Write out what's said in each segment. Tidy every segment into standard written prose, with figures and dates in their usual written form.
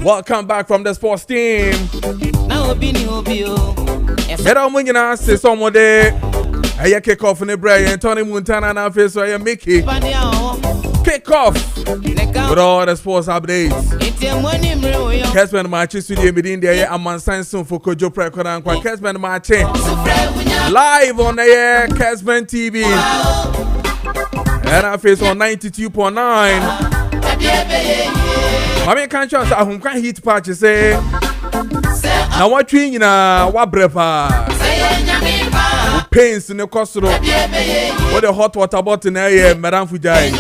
Welcome back from the sports team. Get on when you know, say someone there. I kick off in the break and Tony Montana and face so I Mickey. Kick off with all the sports updates. essbenMaakye studio within the Amman Science soon for Kojo Preko Dankwah. essbenMaakye live on the air, Kessben TV. And I face on 92.9. I mean, can't trust I can hit patch say. Now what you na what brepa pains in the costro. What the hot water bottle in here, Madame Fujai.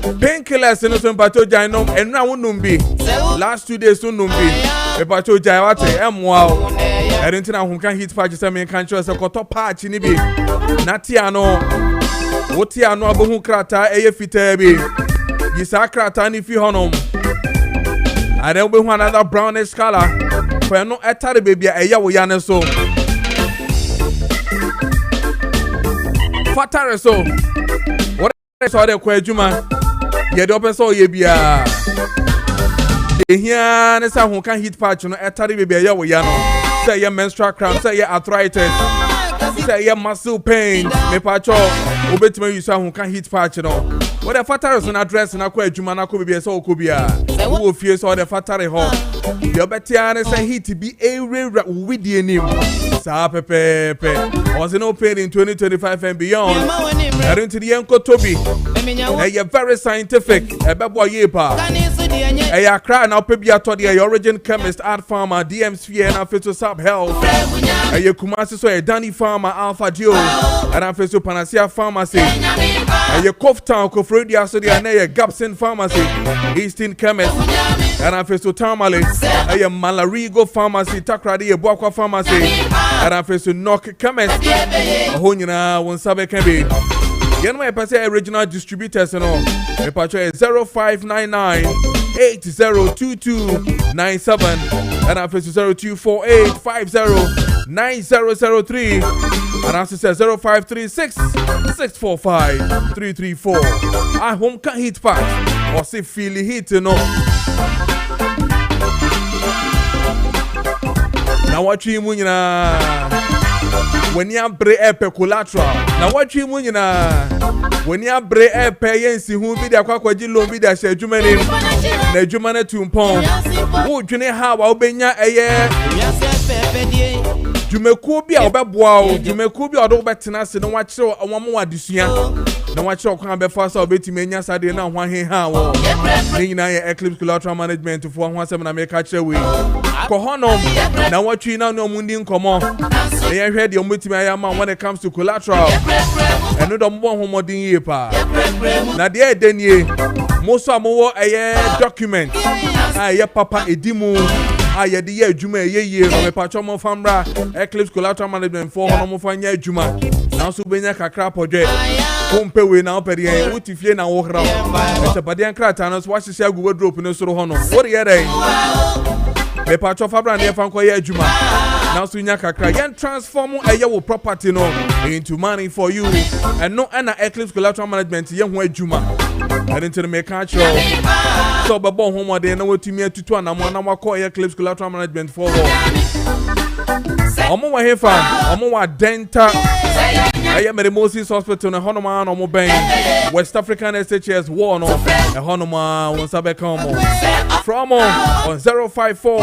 Painkillers in the Pato Jainom and now Numbi. Last 2 days soon Numbi. A Pato Jaiwate, wow. I didn't know who can hit patches. I mean, can't trust a cotton patch in Ibi. Natiano. Otiano Abu Krata, Fitebi. Yisakra if you honum. And there will be another brownish color. For no etari baby, a yawo yana so. Fatare so. What I saw the Kwejuma. Ye dope so ye bia. The here nessa who can hit patch no etari baby, a yawo yano. Say your menstrual cramp, say your arthritis. Say your muscle pain. Me pacho. Obetime you say who can hit patch no. What the fatare on address na Kwejuma na ko be so ko bia. Who fears all the fatare ho. Your betiane say he to be a with the name. Sa pepe. Was no pain in 2025 and beyond. I don't to the Uncle Toby. A very scientific. A babo yepa. A cry now pebia to the origin chemist art farmer DMC and Afeto Sub Health. A Kumasi so a Danny farmer Alpha Dio and Afeto Panacea Pharmacy. A Koftown Kofredia so the Anaya Gapson Pharmacy. Eastern Chemist and Afeto Tamale. A Malarigo Pharmacy, Takradi, a Bwakwa Pharmacy, and I face to knock chemist. A Honina, one Sabe can be. You know, I pass original distributors and all. A patch is 0599 802297, and I face to 0248 509003, and I say 0536 645 334. I home can hit patch or say feel hit, you know. Now what you mean when you bre epe collateral. Now what you mean when you bre epe yensi who be the kwakwaji lo be the shejumene na jumane tumpon. Wo dwene ha wa obenya eye Jumeku bi a obeboa o jumeku bi odo betena se no wa kire omo adesua na wa kire okwan be fa sa obetime nya sade na ho he ha wo ni nyina ye Eclipse Collateral Management for ho asem na me ka kire we ko honom na wa twi na no mundi nkomo na ye hwe de omotime aya ma when it comes to collateral eno do mo ho modin ye pa na de edenie mo so amowo eye document aye papa edimu aye de ye adwuma ye no me pacho mo famra Eclipse Collateral Management for hono mo fanya adwuma na so benya kakra podwe kompe we na opede yen wotifie na wo hra ese pade krata no so wahye agu wardrobe no soro hono wo de ye dey me pacho fabra na ye fanko ye adwuma na so nya kakra yen transform eye wo property no into money for you and no na Eclipse Collateral Management ye ho adwuma and into the make control so babo ho modern na wotumi atutu anamo na wakọ Eclipse Collateral Management for omo wa hefa omo wa denta aye mere Moses Hospital na honoma na omo ben West African SHS war no e honoma won sabe come from on 054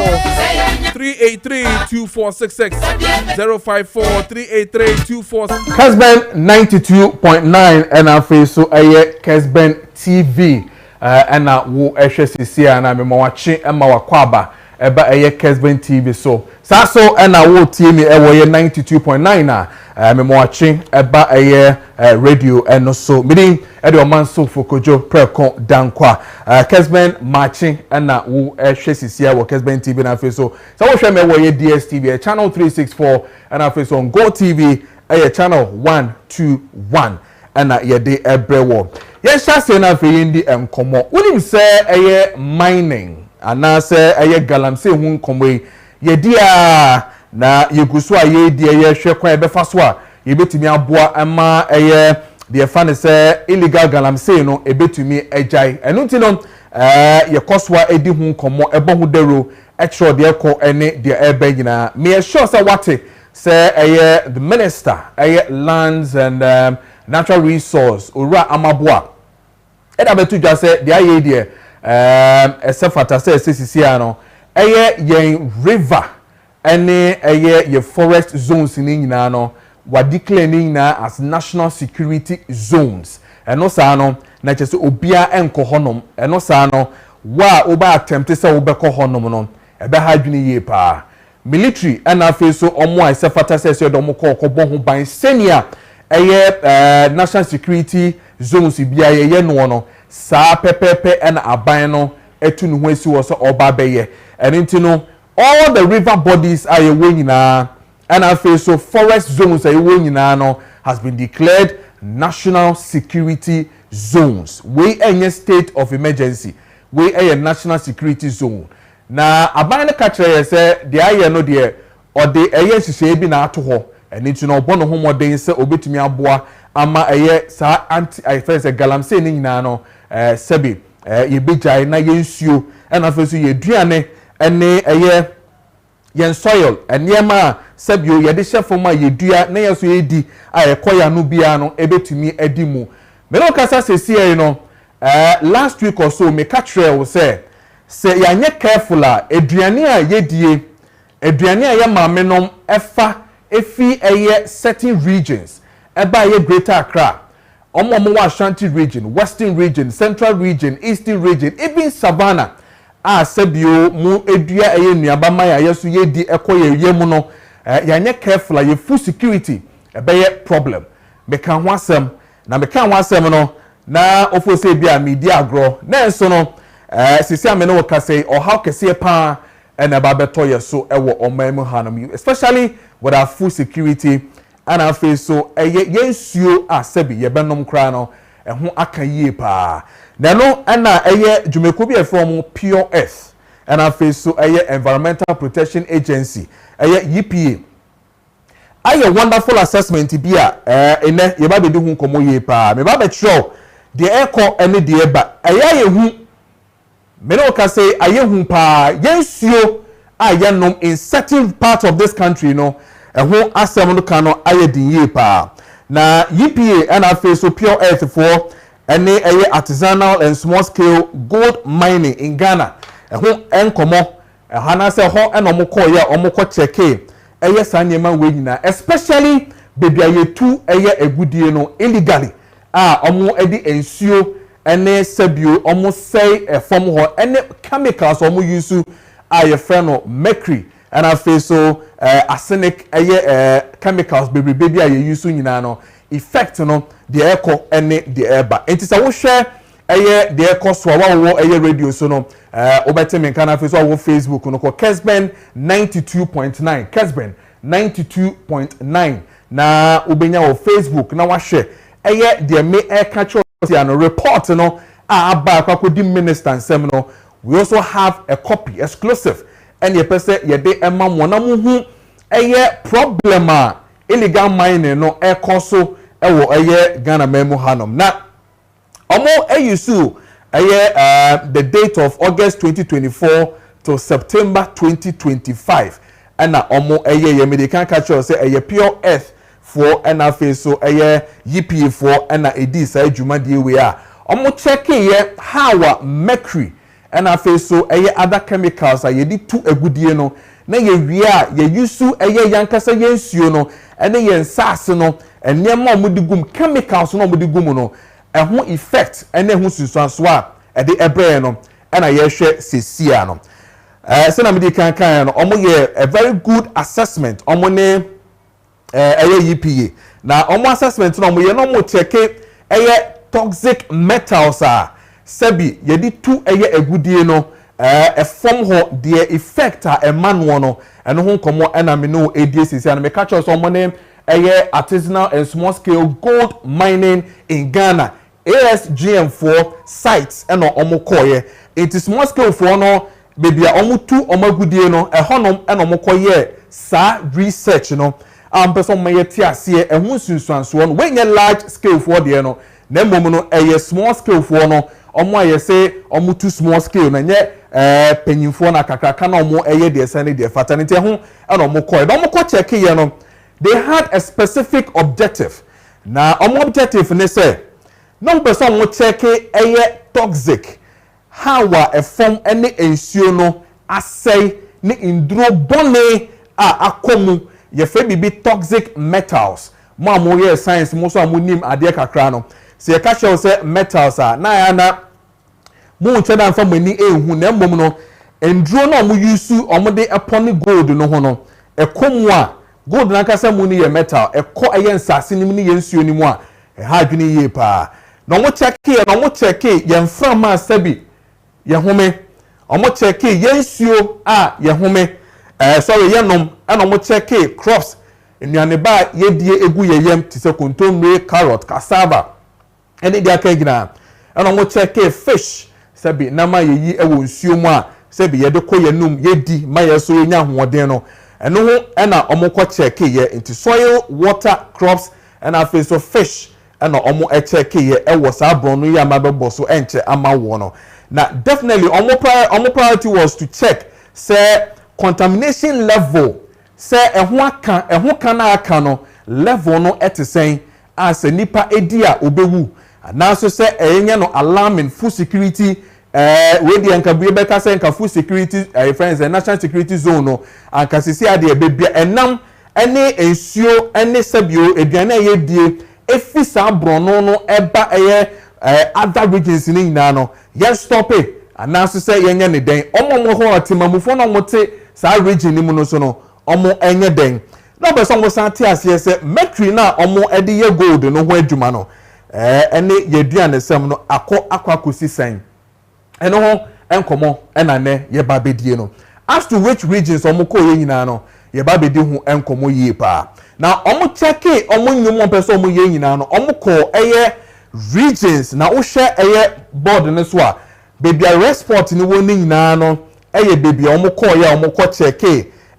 383 2466 054 383 2466 Kessben 92.9 and I face so aye Kessben TV and wo ehwesisi ana me mawache ema wakwaba eba eye Kessben TV so saso na wo tie mi ewo ye 92.9 na me mawache eba eye radio eno so meaning e de oman so for Kojo Preko Dankwah essbenMaakye na wo ehwesisi wo Kessben TV na fe so wo hwe me wo ye DSTV channel 364 and I face on Go TV channel 121 and ye de ebrewo yes say na fe yindi enkomo unim say eye mining ana say eye galamsey hu nkomo ye dia na yeguso a ye dia ye hwe kwa be fa so a ye betumi aboa ama eye de fa ne say illegal galamsey no ebetumi ejai enu ti no ye koswa edi hu komo ebo hu dero extra de ko ene de ebe nyina me sure say wate say the minister lands and natural resource ora amaboa eda betu dwa say de aye de esefata say sisi ano yen river ene ye forest zones ni nyina no wa declare ni nyina as national security zones eno sa no na chese obia enko honom eno sa no wa oba attempt say obekọ honom no ebe ha dwene ye pa military and afi so omo a sefata say so domo ko bo ho ban senior national security zones bia ye no no sa pepepe and aban no etu no ho esi wo so oba beye enti no all the river bodies are ye nyina and afi so forest zones are ye nyina no has been declared national security zones we any state of emergency we a national security zone na aban ne ka kire say de aye no de o de eye hihye bi na ato ho eni tu no obo no homoden se obetumi aboa ama eye sa anti I first galamsey ni nyina no sebi ye bejai na ye nsuo na fesu ye duane ene eye yen soil eniema sebio ye de hyefoma ye dua na ye so ye di aye koya no bia no ebetumi adi mu me no kasa sesi no last week or so me ka kire wo say ya nye careful a eduane a yedie eduane a ye maamenom efa efi eye certain regions eba ye Greater Accra omo wa Ashanti region, Western region, Central region, Eastern region, even Savannah a sebio mu edua eye nuaba ma ya yeso yedi ekoye yemu no ya nye careful a ye full security eba ye problem me kan ho asem na me kan ho asem no na ofo se bia media agro na enso no sisi amene wo kase or how kase pa and ababeto yeso ewo omam hanom especially with our full security and our face so yensuo asebi ye benom kra no ho aka yie pa na no na dwumeko bi from Pure Earth and our face so Environmental Protection Agency EPA wonderful assessment bi a ene ye ba be di hu komo yie pa me ba be tro de eko ene de eba ye hu meno ka say ayehu pa yensuo ayenom in certain part of this country no ho asem no ka no ayedin ye pa na EPA and afi so Pure Earth for ene artisanal and small scale gold mining in Ghana ho enkomo hana say ho enomo call ya omoko checke sanema we nyina especially baby ayetu egudie no illegally omo edi ensuo ene sebio omo say from ho ene chemicals omo use aye freno mercury and afi so arsenic chemicals baby aye use nyina no effect no the echo ene the eba enti sa wo hwe the echo so wa radio so no obetemi kan afi so wo Facebook no ko Kessben 92.9 Kessben 92.9 na obenya wo Facebook na wa hwe the me catch no report no aba akakodi minister nsem no we also have a copy exclusive and ye pese ye de ema mo na muhu problem illegal mining no ekoso ewo Ghana memu hanom na omo ayusu the date of August 2024 to September 2025 and na omo ye medical catch say Pure Earth for NFA so EPA for na edi sa adwuma die we a omo check ye how mercury NFA so other chemicals a yedi tu agudie no na ye wie a ye yusu yankasa yensuo no ene ye nsase no enema omudigum chemicals no omudigum no ho effect ene ho susuanso a de ebre no na ye hwe sesia no se na medi kan no omo ye a very good assessment omo ne EPA na omo assessment no omo ye no mo check toxic metals sebi yedi tu agudie no from ho the effect emmanuel no eno ho komo na me no edss and me catch us omo ne artisanal and small scale gold mining in Ghana ASGM4 sites eno omo koye it is small scale for no baby omo tu omo agudie no honom eno omo koye sa research no person may tiase ehun sunsuanso no when large scale for there no na mom no small scale for no omo ayese omo too small scale na nye penyimfo na kakraka na omo eye de sane de fatanite ho e na omo ko check ye no they had a specific objective na omo objective ne say no person omo check eye toxic how a form any ensuo no asay ni indro bone akomu ye fe bibi toxic metals mo amoye science mo so amonim ade kakra no se ye ka show say metals na ya na mo nche na mfa mani ehu na mbom no endro na mo use omo de upon gold no ho no ekomu a gold na kasa mu ni ye metal ekọ eye nsase nim ni ye nsuo ni mu a ha adwene ye pa na mo check ye mfra ma sabi ye home omo check ye nsuo a ye home sorry ye nom and omo check crops nnuane ba ye die egu ye yem ti se kontomre carrot cassava ene dia ka gina and omo check fish sabi na ma ye yi ewo nsuo mu a sabi ye de ko ye num ye di ma ye so nya hoɔden no eno ho na omo ko check ye into soil water crops and face of fish and omo check ye ewo sa bron no ya ma bebo so enche ama wo no na definitely omo priority was to check say contamination level say ehun kan na aka no level no etesen as nipa edia obewu na so say enye no alarming food security we di anka bi be ka say anka food security friends national security zone no anka sisi ade ebebia enam ene ensuo ene sabio eduane ye die efisa brono no eba eye other regions ni nyina no yes stop it and so say yenye ne den omo ho atimamufo no mote sa region ni mu no so no omo enye den no be so mo san tie ase say mercury na omo ede ye gold no ho adwuma no ene yeduane sem no akwakosi sen eno ho enkomo ena ne ye ba bedie no as to which regions omo ko ye nyina no ye ba bedi hu enkomo yie pa na omo check omo nyumo person omo ye nyina no omo ko eye regions na wo hwe eye board ne so a baby resport ni woni nyina no eye baby omo ko ye omo ko check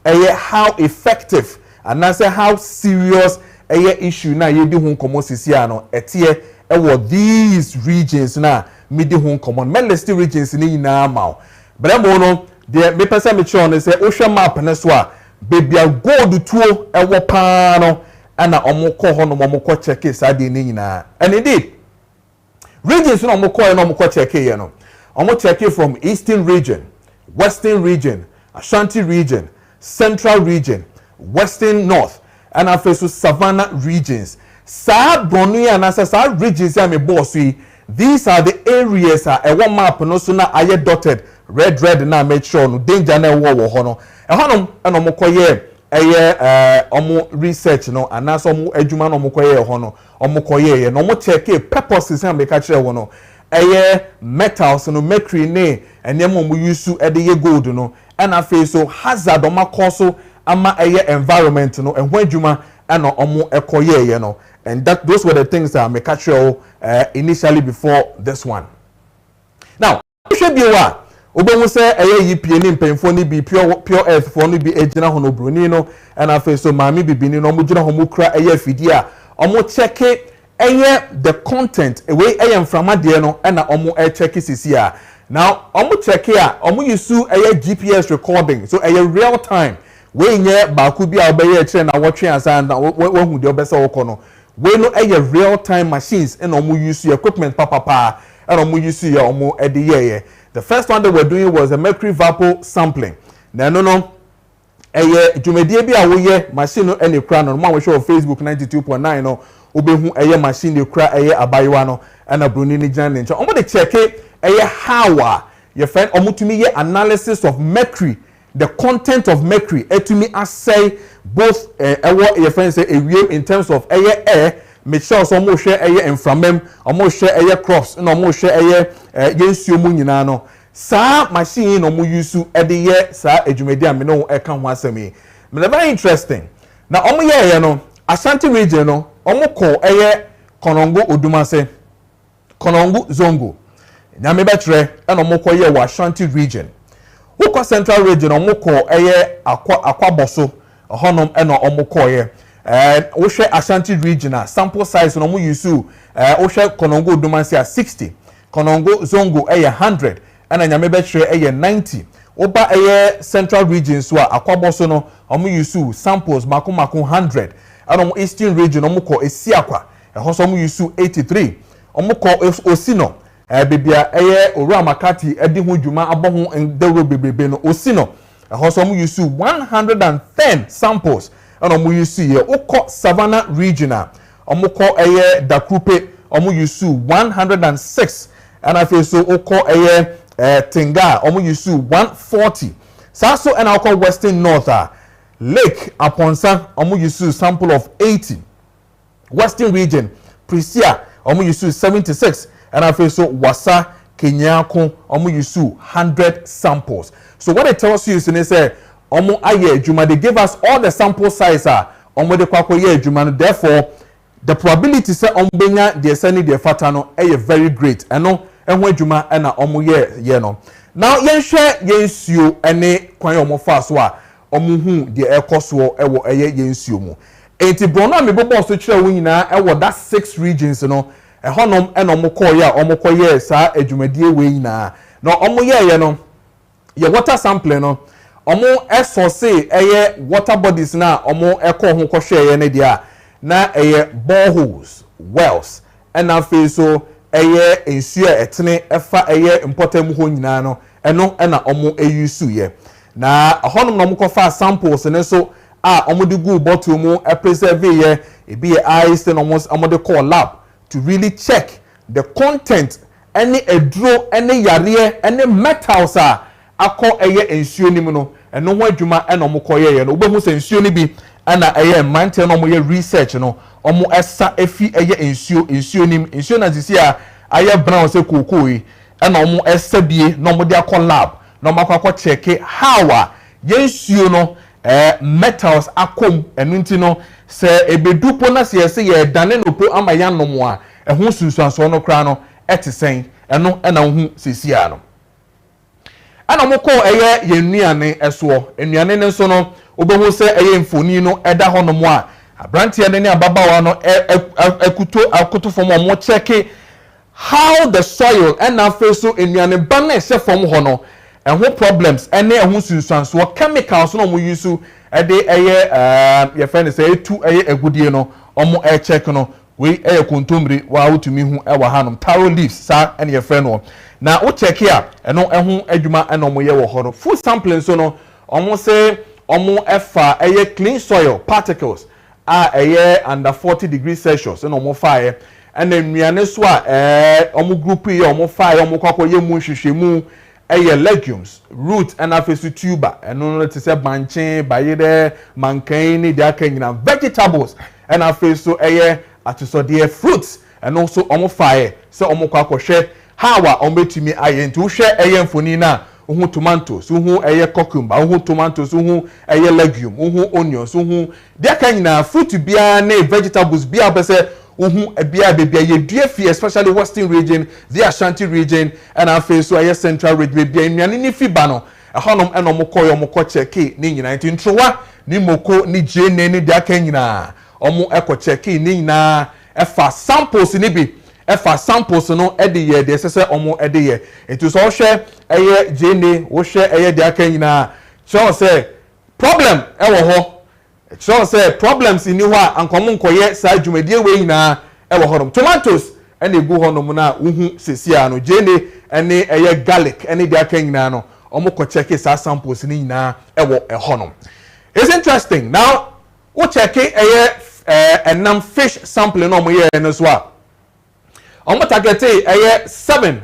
eye how effective and I say how serious eye issue na ye di hu enkomo sisi ano etie ewo these regions na midi hu enkomo melesty regions ni nyina ma bremo no de me pese me chon ne say wo hwe map ne so a baby gold tuo ewo pa no ana omo ko ho no omo ko check sa de ni nyina and indeed regions no omo ko no omo ko check ye no omo check from eastern region, western region, Ashanti region, central region, western north and after savannah regions sa bronu ya na sa regions ya me boss these are the areas a one map no so na aye dotted red na make sure no danger na wo ho no e honom e no mokoye eye omo research no anaso omo adwuma no mokoye ho no omo koye ye no mo check purposes am make kire wo no eye metals no mercury ne enye mo use e de ye gold no and afi so hazard o makoso ama eye environment no ehwo adwuma and omo ekoye ye no and that those were the things that make kire initially before this one now should be wa obenwu say eye yipie ni mpemfo ni bi pure earth for ni bi ejina ho no broni no and afi so maami bibini no mo jina ho mo kra eye fidi a omo check eye the content we eye mframa de no na omo check sisi a now omo check a omo use eye GPS recording so eye real time we nye baaku bi a obeye kire na wotwe asa na wahu de obese woko no we no eye real time machines and omo use equipment papa and omo use ya omo ede ye the first one they were doing was a mercury vapor sampling na no eye dwumadie bi a wo ye machine no ene kra no mo we show Facebook 92.9 no obehu eye machine de kra eye abayewa no ana broni ni gyan ne nche omo de check eye how your friend omo tumi ye analysis of mercury the content of mercury etumi assay both your friend say a in terms of air make sure so omo hwe eye inframem omo hwe eye crops na omo hwe eye yensuo mu nyina no sa machine no omo use ede ye sa adwumadi a me no eka ho asemi me very interesting na omo ye no Ashanti region no omo ko eye Konongo Odumase Konongo Zongo nyame betre na omo ko ye wa Ashanti region woko central region omo ko eye akwaboso honom na omo ko ye wo hwe Ashanti region sample size no omo use wo hwe Konongo Odumase a 60 Konongo Zongo 100 and nyame betwe 90 oba central region so akwabo so no omo use samples mako 100 and eastern region omo ko esiakwa hoso omo use 83 omo ko osino bebia owura makati edi ho dwuma aboho ndewro bebebe no osino hoso omo use 110 samples and omo use ye okọ savannah regional omo ko dakrupe omo use 106 and I so okọ Tinga omo use 140 saso and I western north Lake Aponsa omo use sample of 80 western region Prisia omo use 76 and I so Wasa Kenyako omo use 100 samples. So what it tells you is say omo aye juma they give us all the sample size omo de kwakọ ye juma therefore the probability say omo benya de send de fata no very great eno ehun adwuma na omo ye no now yenhwe yensuo ene kwan omo fa so a omo hu de ekoso ewo yensuo mu enti brono a mebobo so kire wo nyina ewo that 6 regions no ehonom na omo call ya omo koye sa adwumadie we nyina no omo ye no ye water sample no omo esose water bodies na omo ekọ ho kohwe ne dia na boreholes wells and afi so ensuo etene efa important ho nyina no eno na omo use ye na honom no mo fa samples ne so omo de go bottle mu preserve ye be ice no omo de call lab to really check the content any edro any yare any metals akọ ensuo ni mu no eno ho adwuma na omo koye no obehu se ensuo ni bi ana mante no omo ye research no omo esa efi ensuo nim ensuo na sisi aye brown se kokoi na omo esa bie no omo de akọ lab no omo akọ check how yensuo no metals akom enu nti no se ebedupo na se ye dane no po ama ya nomo a ehun sunsuanso no kra no etesen eno na hu sisi no ana omo ko yenuane eso enuane ne so no obehu se mfoni no eda honom a abrantie ne ababawa no akuto form omo check how the soil and afa so enuane ba na ehye form ho no ehun problems ene ehun sunsuanso chemicals no omo use ede ye friend say etu agudie no omo check no we kontombre wa utumi hu ewa hanom taro leaves sa ene ye friend no na o check here eno ehun adwuma ene omo ye wo ho full sampling so no omo say omo efa clean soil particles under 40 degrees Celsius eno omo fa and nnuane so omo group ye omo fa omo kwakọ ye mu hwehwemu legumes root and afesu tuber eno no te se banche bayede mankan ni de aka nyina vegetables and afesu atosode fruits and also omo fa se omo kwakọ hwe how omo betumi aye nti wo hwe mfoni na uhu tomatoes uhu cucumber uhu tomatoes uhu legume uhu onions uhu dia kan nyina fruit bia na vegetables bia bese uhu bia bia ye dua especially western region the Ashanti region and afa so central region bia nnuane ni fiba no ahonom eno moko check ni nyina nti ntrowa ni moko ni jene ni dia kan nyina omo check ni nyina efa samples ni bi efa samples no ede ye de sese omo ede ye etu so hwe jene wo hwe de aka nyina so say problem ewo ho so say problems ni ho ankomo nkoye sa dwumadie we nyina ewo ho tomatoes ene egu ho no mu na uhu sesia no jene ene garlic ene de aka nyina no omo ko check sa samples ni nyina ewo ho no. It's interesting now wo check enam fish sample no mo ye no so a omo target 7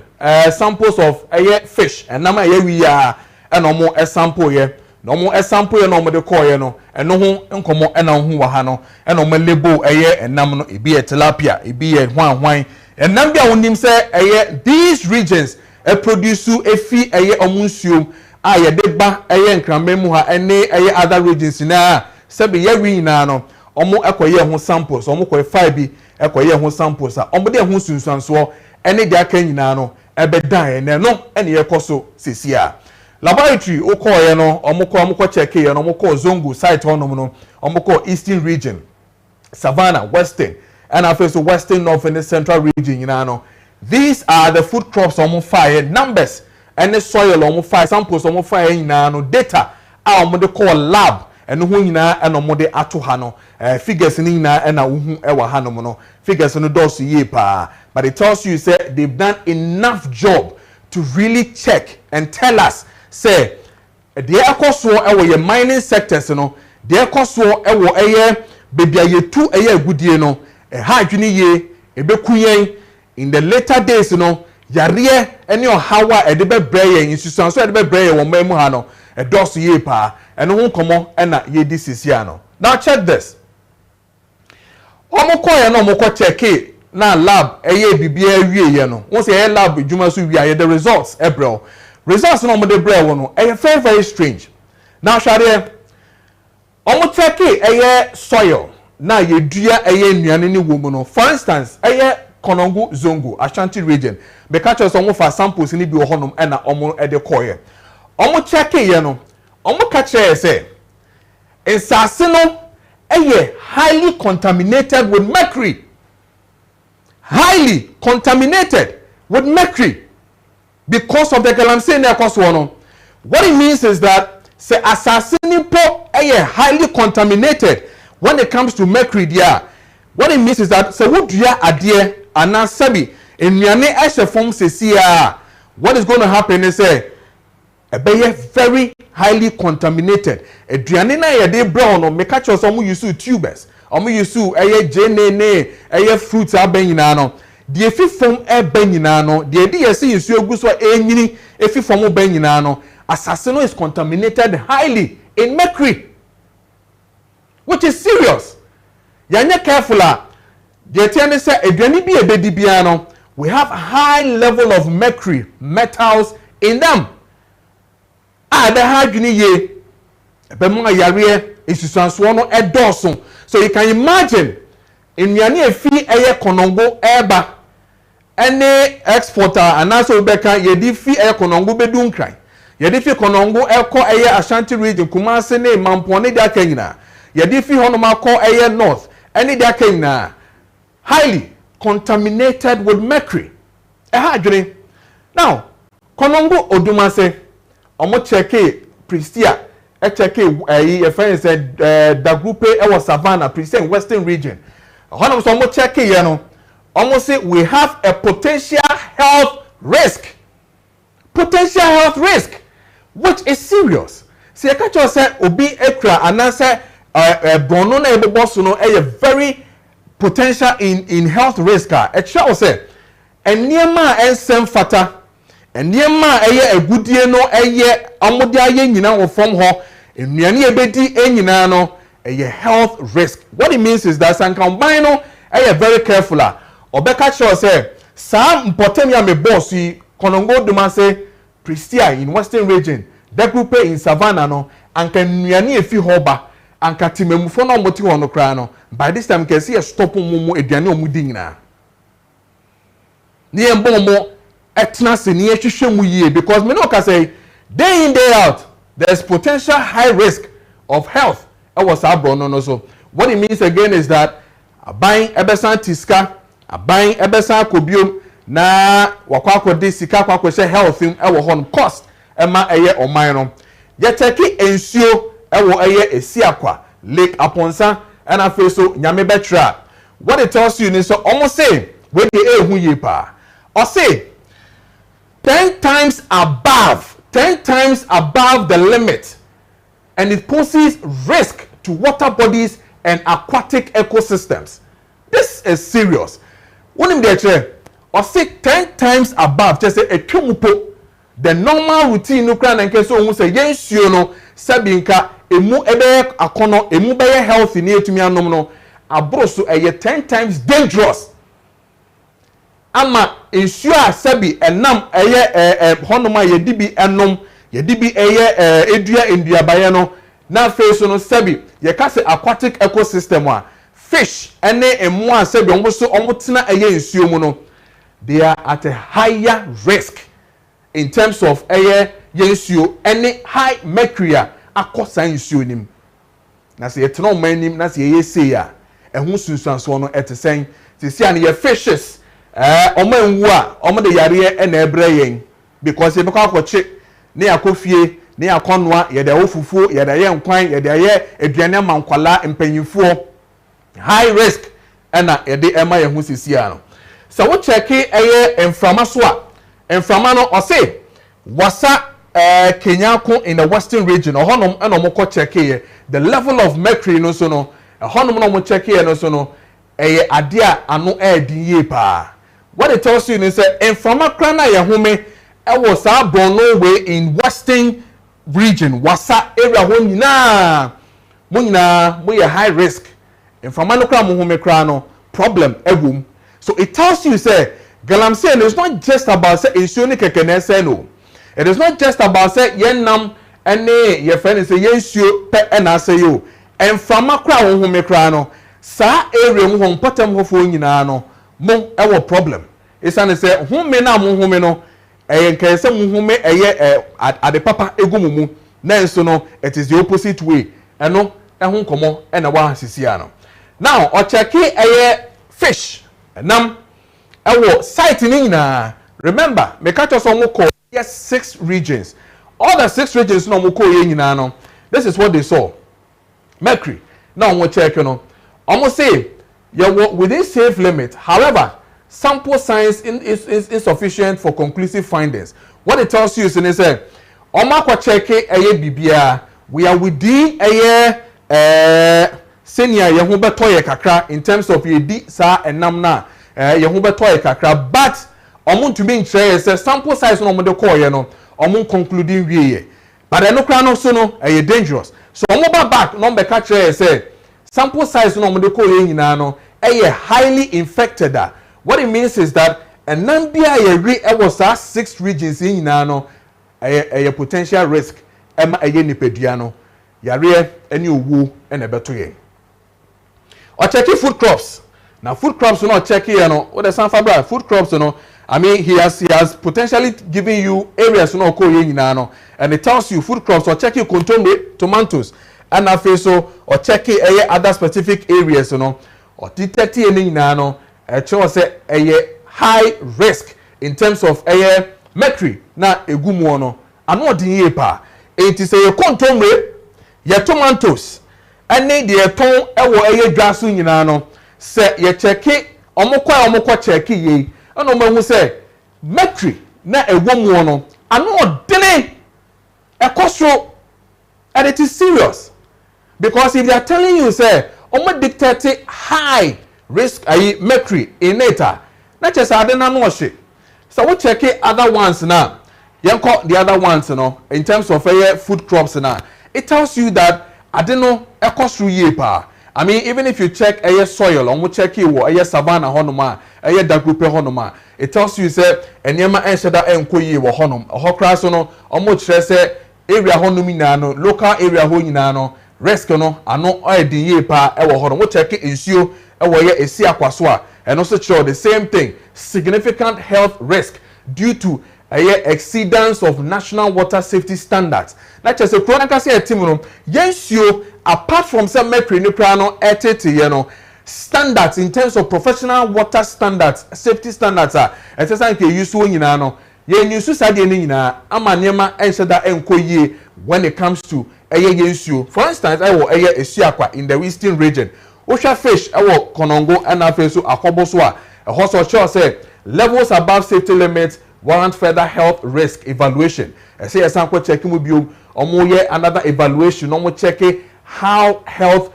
samples of fish and nama we are and omo sample ye no omo sample ye no omo de call ye no eno ho nkomo ena ho wa ha no ena omo label enam no ebi tilapia ebi hwan enam bia wonim say these regions produce efi omo nsuom ye de ba nkrambe mu ha ene other regions na sebe ye wi na no omo ekoye ho samples omo ko 5 bi ekoye ho samples omo de ho sunsuanso ene de aka nyina no ebedan ne no ene yekoso sesia laboratory okoye no omo check ye no omo Zongo site honom no omo eastern region savannah western and after so western north and the central region nyina no these are the food crops on fire numbers and the soil on fire samples on fire no data our de call lab and who nyina and on de ato ha no figures ni nyina and who ewa ha no no figures no do so ye pa but it tells you say they've done enough job to really check and tell us say the ekoso ewo ye mining sectors no the ekoso ewo eye bebia ye tu eye agudie no ha adwene ye ebekuyen in the later days no yare ene ohawa e de bebreye insusan so e de bebreye wo mamu ha no e doso ye pa ene ho komo e na ye di sisia no. Now check this. Omokoye no omoko check na lab eye bibia wie ye no won say lab djuma so wie the results ebrel results no mo de brel wo no very very strange. Now share omo check eye soil na ye dua eye nnuane ni wo mu no. For instance eye Konongo Zongo Ashanti region be catch us omo for samples ni bi wo honom e na omo e de koye omo check ye no omo catch say ensase no eye highly contaminated with mercury. Highly contaminated with mercury because of the galamsey na cause one. What it means is that say assassin po highly contaminated when it comes to mercury there. What it means is that say would you adie anasabi enuane ehye form sesia what is going to happen is say be very highly contaminated. Aduane na ye de brown no make catch us some use tubers omo use jenene fruits abanyina no de efi form abanyina no de de yesi use egu so enyini efi form abanyina no assassino is contaminated highly in mercury, which is serious. Yanya careful de tiane say aduane bi ebedi bia no we have a high level of mercury metals in them. The hydrogen ye bemu ayare isusanso no edoso. So you can imagine in yani efi eye konongo eba any exporter and also beka ye di fi eye konongo bedun kran ye di fi konongo eko eye Ashanti region Kumasi ne Mampone de akanyina ye di fi hono makọ eye north any de akanyina highly contaminated with mercury hydrogen. Now konongo odumase omo cheke Pristia cheke your friend said the group was Savannah Pristia in Western region. Hono so omo cheke ye no omo say we have a potential health risk. Potential health risk which is serious. See I catch you say obi ekra anase brono na ebo so no a very potential in health risk e show say eniema ensem fata enema eye agudie no eye amode aye nyina wo from ho enuane ebedi enyina no eye health risk. What it means is that san combine no eye very careful obeka sure say some mpotemia me boss yi konongo duma say Pristia in Western region that group in Savannah no anka enuane efi ho ba anka timemufo no moti ho no kra no by this time can see a stop mumu eduane omudi nyina ni embomo etna se ni ehwehwe mu yie because me no ka say day in day out there's potential high risk of health was abrono no. So what it means again is that buying ebesan tiska buying ebesan kobiom na wakwakwo de sika kwakwo she health im ewo hon cost ema eye oman no yeteki ensuo ewo eye esiakwa lake aponsa and afi so nyame betra. What it tells you is so almost say we dey ehu ye pa or say 10 times above the limit, and it poses risk to water bodies and aquatic ecosystems. This is serious. When in there, or say 10 times above, just say a tumupo, the normal routine no kran and so say yes, you know, sabinka, emu ebe akono, emu beye healthy near to me anono, abroso a 10 times dangerous. Ama ensure sabi enam eye honoma ye dibi enom ye dibi eye edua endua baye no na face no sabi ye ka se aquatic ecosystem a fish ene emu a sabi omotena eye ensuo mu no they are at a higher risk in terms of eye yensuo ene high mercury akosa ensuo nim na se ye tena o manim na se ye sei a ehun sunsuanso no etesen se sia ne ye fishes omo enwu a omo de yare e na ebre yen because e be kwa akwoche ne akofie ne akonoa ye de ofufuo ye de ye nkwan ye de ye aduane mankwala mpanyimfuo high risk ena ye de ema ye hu sisia no so wo check enframa so a enframa no o say wasa Kenyako in the western region ohonom ena mo ko check the level of mercury no so no ohonom no mo check no so no ade a ano din ye pa. What it tells you is that enframa kra na ye home was Borno way in western region wasa area ho nyina mo ye high risk enframa no kra mo home kra no problem ewum. So it tells you say galamsey is not just about say ensuo ni keke na say no. It is not just about say yenam ene ye friend say yensuo pe na say yo enframa kra ho home kra no sa area mo ho potem ho fo nyina no mo ewo problem. Isane say home na mo home no nke se mo home ade papa egumumu na nso no it is the opposite way eno ehun komo na wa sisia no. Now o check fish nam ewo site ni nyina. Remember me catch us on call yes 6 regions. All the 6 regions no mo call ye nyina no. This is what they saw. Mercury. Now we check no. Almost say you within safe limit. However, sample size is insufficient for conclusive findings. What it tells you is in say omakwa check bibia we are within senior ye ho beto ye kakra in terms of ye di sa enam na ye ho beto ye kakra but omuntu bi nkyerɛ say sample size no omo de call ye no omo concluding wie ye but eno kra no so no dangerous. So omo ba back no be ka kyerɛ say sample size no omo de call ye nyina no highly infected. What it means is that enam bia ye re was 6 regions in nyina no a potential risk ema nipadua no yare eni owu ena beto ye. Or check food crops. Now food crops no check here no what the sunflower food crops no I mean he has potentially given you areas no ko ye nyina no and it tells you food crops or check contombe tomatoes and afi so or check other specific areas no or detect ye nyina no show say high risk in terms of mercury na egumu no ano odin ye pa it is contombe ye tomatoes ene de ton ewo dwaso nyina no se ye cheki omokwa cheki ye eno mahu se mercury na ewo no ano odene ekosro and it is serious because if they are telling you say omo dictate high risk mercury in it na just adena no hye so we check other ones now yenko the other ones no in terms of food crops now it tells you that adeno ekosru ye pa. I mean even if you check soil omo check wo savanna honoma dagrupe honoma it tells you say enema ensheda enko ye wo honom ohokra so no omo kire say area honom nyina no local area ho nyina no risk no ano edi ye pa wo honom wo check ensuo wo esi akwaso a and also show the same thing significant health risk due to exceedance of national water safety standards. Not just a chronic say team no apart from some mercury no prano standards in terms of professional water standards safety standards are exercise ke use wo nyina no ye use sade ni nyina ama niema ensheda enko yie when it comes to yensuo. For instance esuakwa in the eastern region osha fish konongo and afeso akobo so a hoso sure say levels above safety limits warrant further health risk evaluation. I say asanko checking mu biom omo another evaluation omo check how health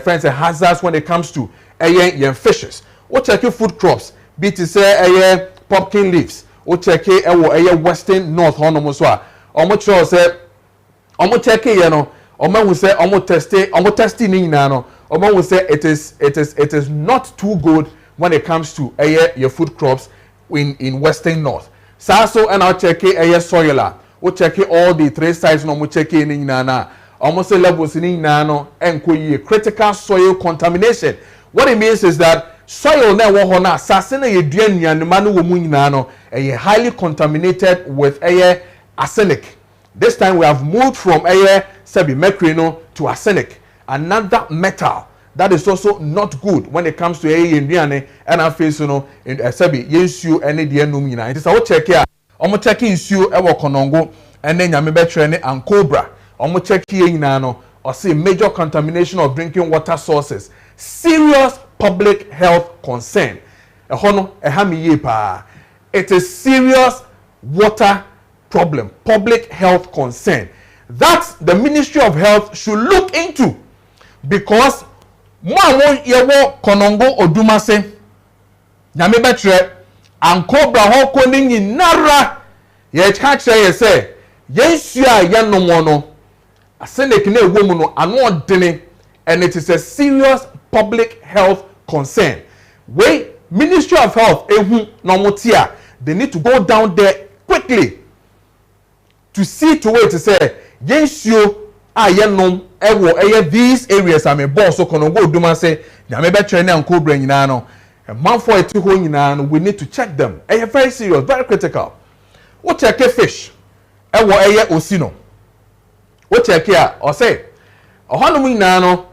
friends hazards when it comes to yen fishes. O check food crops be to say pumpkin leaves. O check western north honomo so a omo sure say omo check no omo hu say omo testing ni na no omo hu say it is not too good when it comes to your food crops in western north. So and I'll check soil. We check all the 3 sides no mo check in na almost levels in no enko critical soil contamination. What it means is that soil na wo ho na asase na ye dua nuanuma no wo mu nyina no highly contaminated with arsenic. This time we have moved from mercury no to arsenic, another metal that is also not good when it comes to induane and I face in sabi yensuo ene de enum nyina. It is our check here. Omo check nsuo e wo konongo ene nyame betre ne ankobra. Omo check here nyina no or say major contamination of drinking water sources. Serious public health concern. It is serious water problem, public health concern that the Ministry of Health should look into, because yewo konongo odumase nyame betre ankobra hoko ninyi nara ye chache ye say yensu a yenom no asenek na ewo mu no ano odene, and it is a serious public health concern. Ministry of Health ehu nomotia, they need to go down there quickly to see to it to say yensuo a yenom ewo these areas am boss so konongo oduma say nyame betre na ankobra nyina no man for it ho nyina no, we need to check them. Very serious, very critical. What check fish ewo osino, what check here or say ohanum nyina no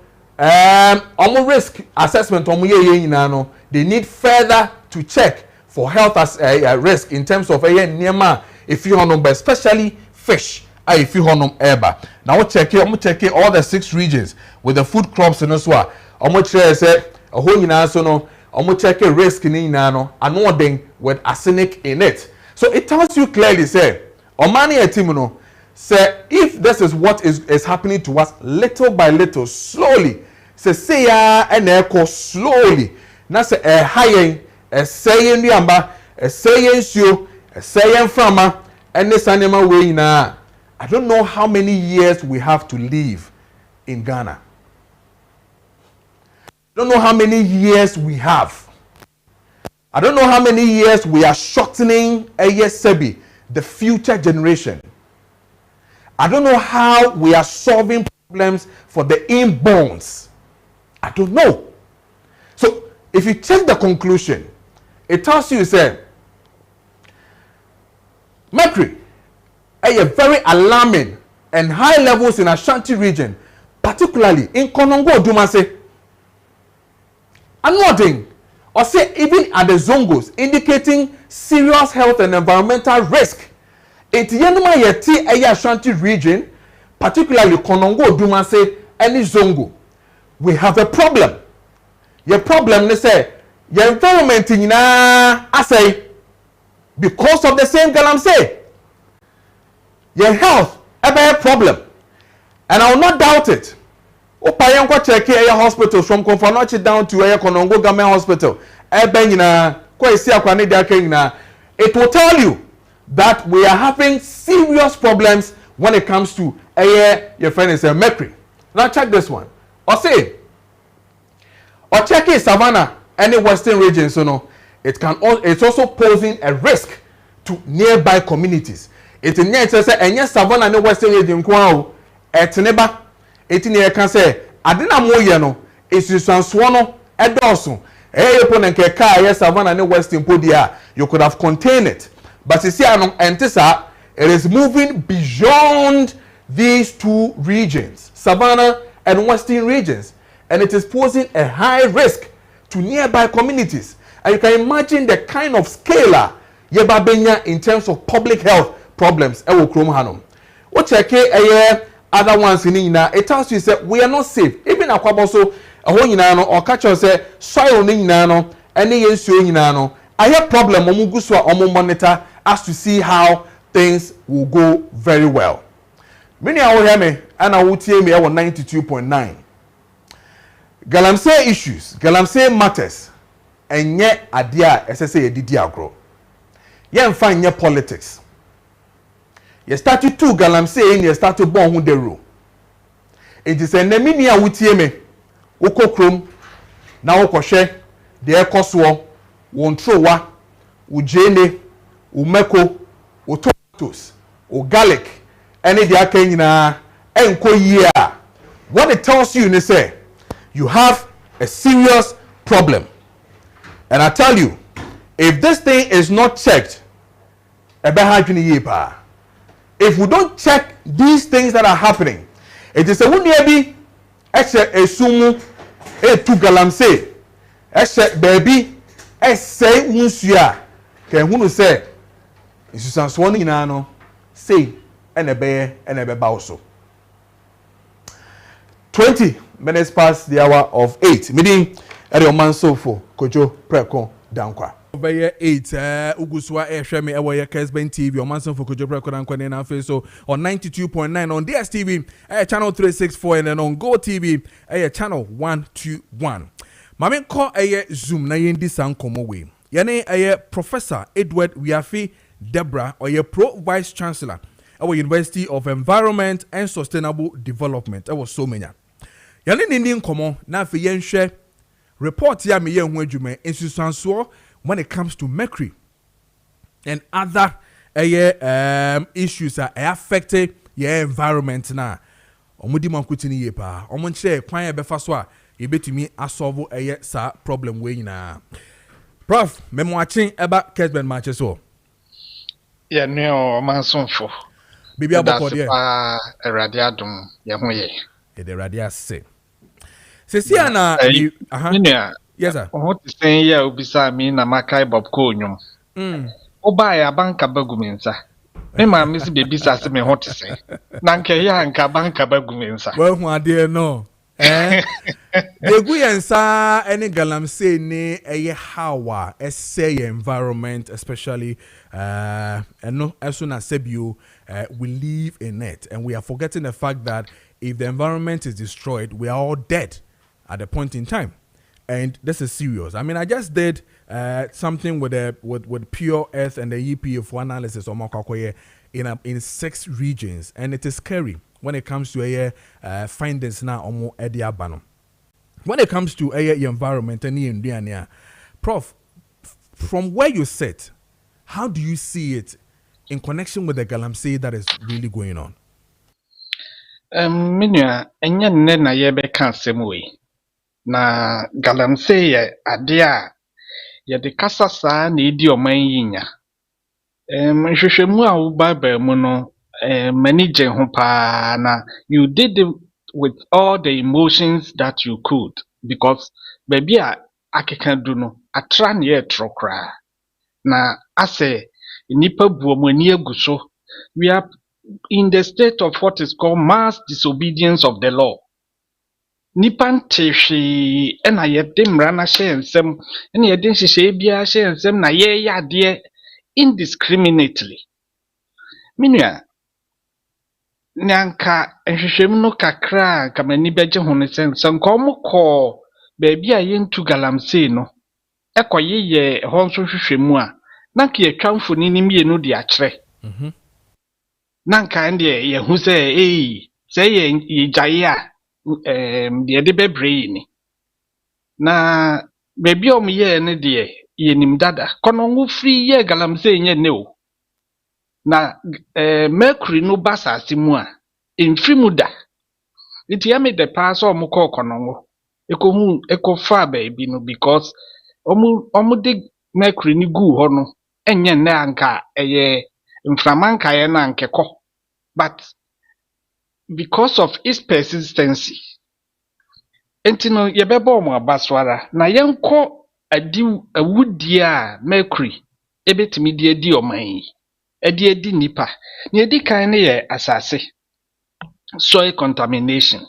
omo risk assessment omo ye nyina no, they need further to check for health as risk in terms of niema if you honum, but especially fish if you honum eba. Now check all the 6 regions with the food crops in as well. Omo chere say a whole nyina so no omo check risk ni nyina no anoden with arsenic in it. So it tells you clearly say omani etimuno say if this is what is happening to us little by little, slowly, say ya and echo slowly. Na say hayen sayen nuamba sayen suo sayen frama and this animal way na. I don't know how many years we have to live in Ghana. I don't know how many years we have. I don't know how many years we are shortening sebi the future generation. I don't know how we are solving problems for the inborns. I don't know. So if you check the conclusion, it tells you, say, mercury, a very alarming and high levels in Ashanti region, particularly in Konongo Dumase. Anodding, or say even at the Zongos, indicating serious health and environmental risk. It yenuma yeti a Ashanti region, particularly Konongo Dumase and Zongo. We have a problem. Your problem, they say, your environment in I say, because of the same galam say, your health a problem, and I will not doubt it. Opayanko check a hospital from Konfanochi down to a Konongo Government Hospital. It will tell you that we are having serious problems when it comes to your friend is a mercury. Now check this one. Or say, or check Savannah, any western region, so no, it's also posing a risk to nearby communities. It's in here, say, and yes, Savannah, any western region, et neba, it in here can say, Adina Moyano, it's just Swanno, a dorsum, yes, Savannah, any western podia, you could have contained it. But you see, Antissa, it is moving beyond these 2 regions, Savannah and western regions, and it is posing a high risk to nearby communities. And you can imagine the kind of scale yeba in terms of public health problems. What check other ones in Ina, it tells you that we are not safe. Even Akwaboso, a whole Yinano, or catch us say soil Ninano, any issue Yinano. I have problem Omuguswa Omo monitor as to see how things will go very well. Many I will hear me, and I will tell me I was 92.9. Galamsey issues, Galamsey matters, and yet adia SSA didi agro. Yen find your politics. You started 2 Galamsey in you started born who the rule. It is a neminia with me. Uko krum, na uko she, the ekoswo, wontrowa, ujene, umeko, utomatoes, garlic, any the akenya, enko year. What it tells you, they say, you have a serious problem. And I tell you, if this thing is not checked, if we don't check these things that are happening, it is a wunyebi esumu tu galamsey ehye baby say nsu a ka ehunu say nsusanso no nyina no say ene be ba so 20 minutes past the hour of 8 meeting ere omanso for Kojo Preko Dankwah Obeye 8 uguswa ehwe me ewo ye Kessben TV on Manson for Kojo Preko Dankwah na face so on 92.9 on DSTV channel 364 and then on Go TV channel 121. Mame ko Zoom na yendi sankomo we. Yene Professor Edward Wiafi Debra or ye Pro Vice Chancellor our University of Environment and Sustainable Development. That was so many. Yane nindi nkomo na fe yenhwe report ya me ye hu adwuma ensusanso when it comes to mercury and other issues that affect your environment na omudi mankutini ye pa omonche kwan ye befa so a ye betumi asolve sa problem we nyina prof memwachen eba essbenMaakye so ye ne o mansonfo bibi abokode erade adom ye ho ye de erade ase sesi ana yes sir what is saying here obisa me na makai bob ko onyum oba ya banka bagumensa me ma me si bebisa se me hot say na nke ya anka banka bagumensa well hu ade no de guyensa any galamsey ni hawa say environment especially and no as soon as sebio we live in it and we are forgetting the fact that if the environment is destroyed we are all dead at a point in time. And this is serious. I mean, I just did something with Pure Earth and the EPA for analysis on Maakye in 6 regions, and it is scary when it comes to findings now on Ediabano. When it comes to environment and India, Prof, from where you sit, how do you see it in connection with the galamsey that is really going on? Minua enye nne na ye be kan semwe. Na galamsey ye ade a ye de kasa saa na edi oman yinya nhwehwemu a wo bible mu no manage ho pa na you did it with all the emotions that you could because baby a akeka du no atra na ye trokra na ase nipa buomani aguso we are in the state of what is called mass disobedience of the law. Nipan tehwe ena yede mra na hye nsem ena yede nhyehyɛ bia hye nsem na ye yade indiscriminately minua nyanka nhwehwem no kakra kamani beje ho ne sense nkom kɔ baabi a yentu galamsey no ekoyeye ho nso hwehwemu a nanka yetwa mfoni ni mienu de akyerɛ nanka ende ye hu sɛ sɛ ye gyae a de bebre ni na baby o ye ne de ye nim dada kono ngu free ye galamsey nye ne o na mercury no basase mu a enfri mu da iti ya me de pass o mu kɔ kono ngu ekofa baby no because omu de mercury ni gu ho no enye ne anka eye mframanka ye na ankekɔ but because of its persistency entino yebebo mo abaswara na yenko awudi a mercury ebetimi de adi oman adi nipa na edi kan ne ye asase soil contamination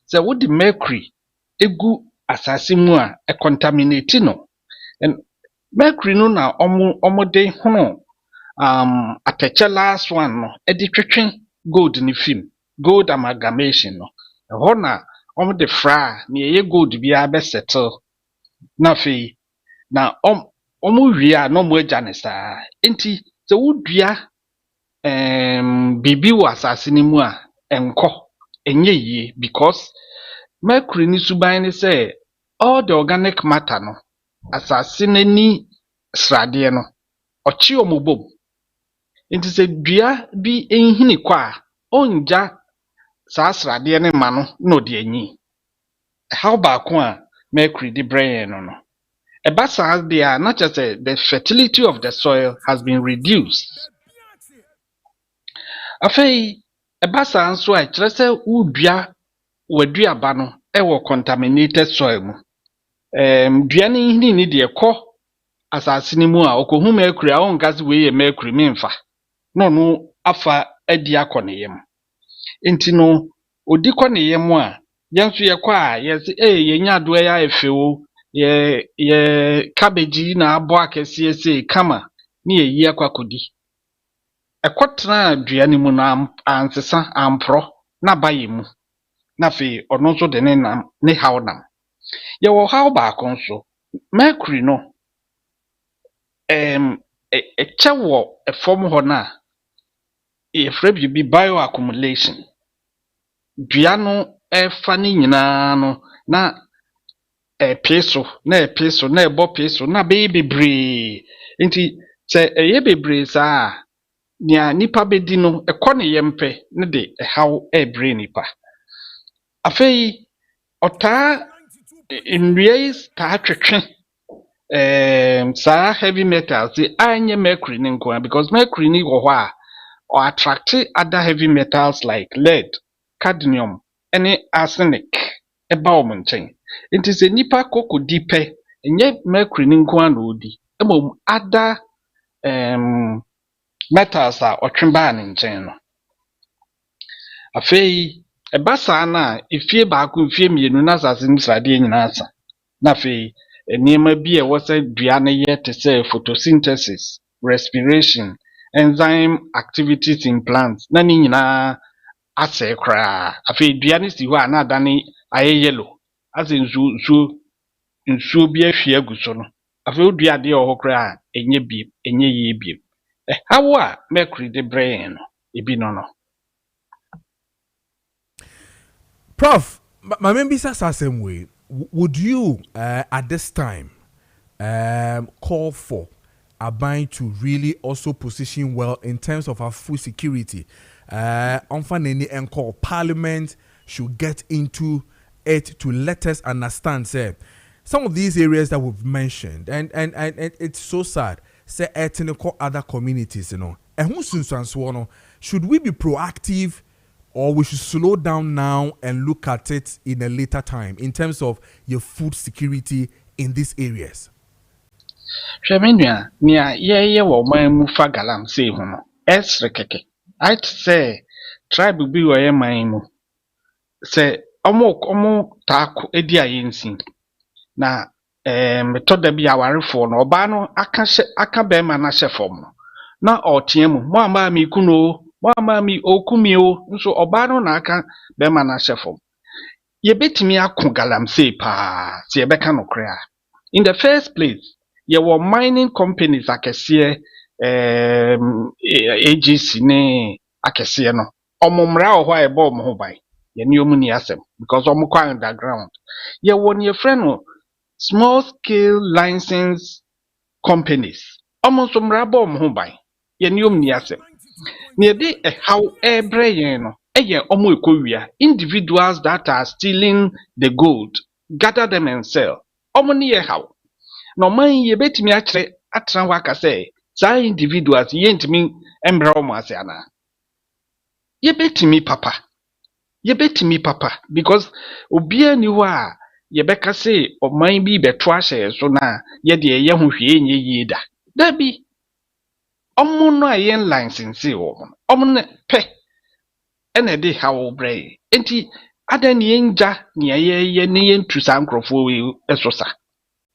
so with the mercury egu asase mu a contaminate no and mercury no na omode hono ateche last one no edi twetwe gold ni film gold amalgamation no ho na the fra na ye gold bia be settle na fe na wi a no mo agya ne saa enti se wodua bibi wa asase ni mu a enko enye yi because mercury ni suban ni say all the organic matter no asase nani srade no ochi omobom enti se dua bi enhini kwa onja saa srade ne ma no de anyi how back one mercury the brain no eba saa de not just the fertility of the soil has been reduced afei eba saa nso a kyerɛ sɛ wodua waduaba no ɛwɔ contaminated soil mu. Duane ni de kɔ asase ni mu a okohu mercury a onka se we yɛ mercury memfa. No no afa adi akɔ ne yam. Enti no odi kɔ ne yam a yenso yɛ kɔ a yɛse yenya ado ya efewo ye cabbage na abo akɛse se kama ne yeyi akwakodi. Ɛkɔtena duane mu na ansesa ampro na baye mu. Na fe ɔno nso de ne nam ne haw nam. Yɛwɔ haw baako nso mercury no ɛkyɛ wɔ ɛfɔm hɔ na yɛfrɛ bi bioaccumulation. Dua no ɛfa ne nyinaa no na ɛpeso na ɛpeso na ɛbɔ peso na bɛyɛ bebree. Nti sɛ ɛyɛ bebree saa nea nipa bedi no ɛkɔ ne yɛmpɛ ne de ɛhaw ɛbrɛ nipa. Afei ɔtaa nnua yi taa twetwe saa heavy metals anye mercury ne nko because mercury ni wɔ hɔ a or attract other heavy metals like lead, cadmium, any arsenic eba omo nkyɛn. Nti sɛ nipa kokodi pɛ enye mercury ne nko na odi emom other metals a ɔtwemba ne nkyɛn no. Afei eba saa na efie baako efie mienu na asase nsrade nyina asa. Na afei nneɛma bi a ɛwɔ sɛ dua ne yɛ te sɛ photosynthesis, respiration, enzyme activities in plants na ne nyinaa asɛ koraa. Afei dua ne si hɔ a na adane ayɛ yellow asɛ nsuo bi ahwie agu so no. Afei dua de wɔ hɔ koraa enye yie biem. Ɛhaw a mercury de brɛ no ebi no. Prof, my member says the same way. Would you at this time call for Aban to really also position well in terms of our food security? And call Parliament should get into it to let us understand, say, some of these areas that we've mentioned, and it's so sad, say, ethnic other communities, and should we be proactive? Or we should slow down now and look at it in a later time in terms of your food security in these areas? Shemenya, ye wo man mu fa galam say ho no. Esre keke. I'd say tribe bi wo ye man mu. Say omo taako edi ayensin. Na metoda bi awarefo no oba no aka be ma na hyefom no. Na otie mu, mo amba mi kuno Mama mi okumio nso oba no na aka be ma na hyefom. Ye betimi akọ galamsey pa se ye beka no kra. In the first place, ye were mining companies akese AGC ne akese no. Omumra o hwa e bo mo ho ban. Ye ni omu ni asem because omu kwa underground. Ye won ye friend no small scale license companies. Omu so mra bo mo ho ban. Ye ni omu ni asem. Near how every no omo ekowia individuals that are stealing the gold gather them and sell omo ne how no man ye betimi akere atran waka say sa individuals ye ntimi embra omo ase ana ye betimi papa because obia ni ho a ye beka say oman bi beto ahye so na ye de ye ho hwe enye yida da bi omo no ayen license wo omo ne pe ene de hawo brɛ enti ada ne enja ne ye ne yentu sa nkrofo we esosa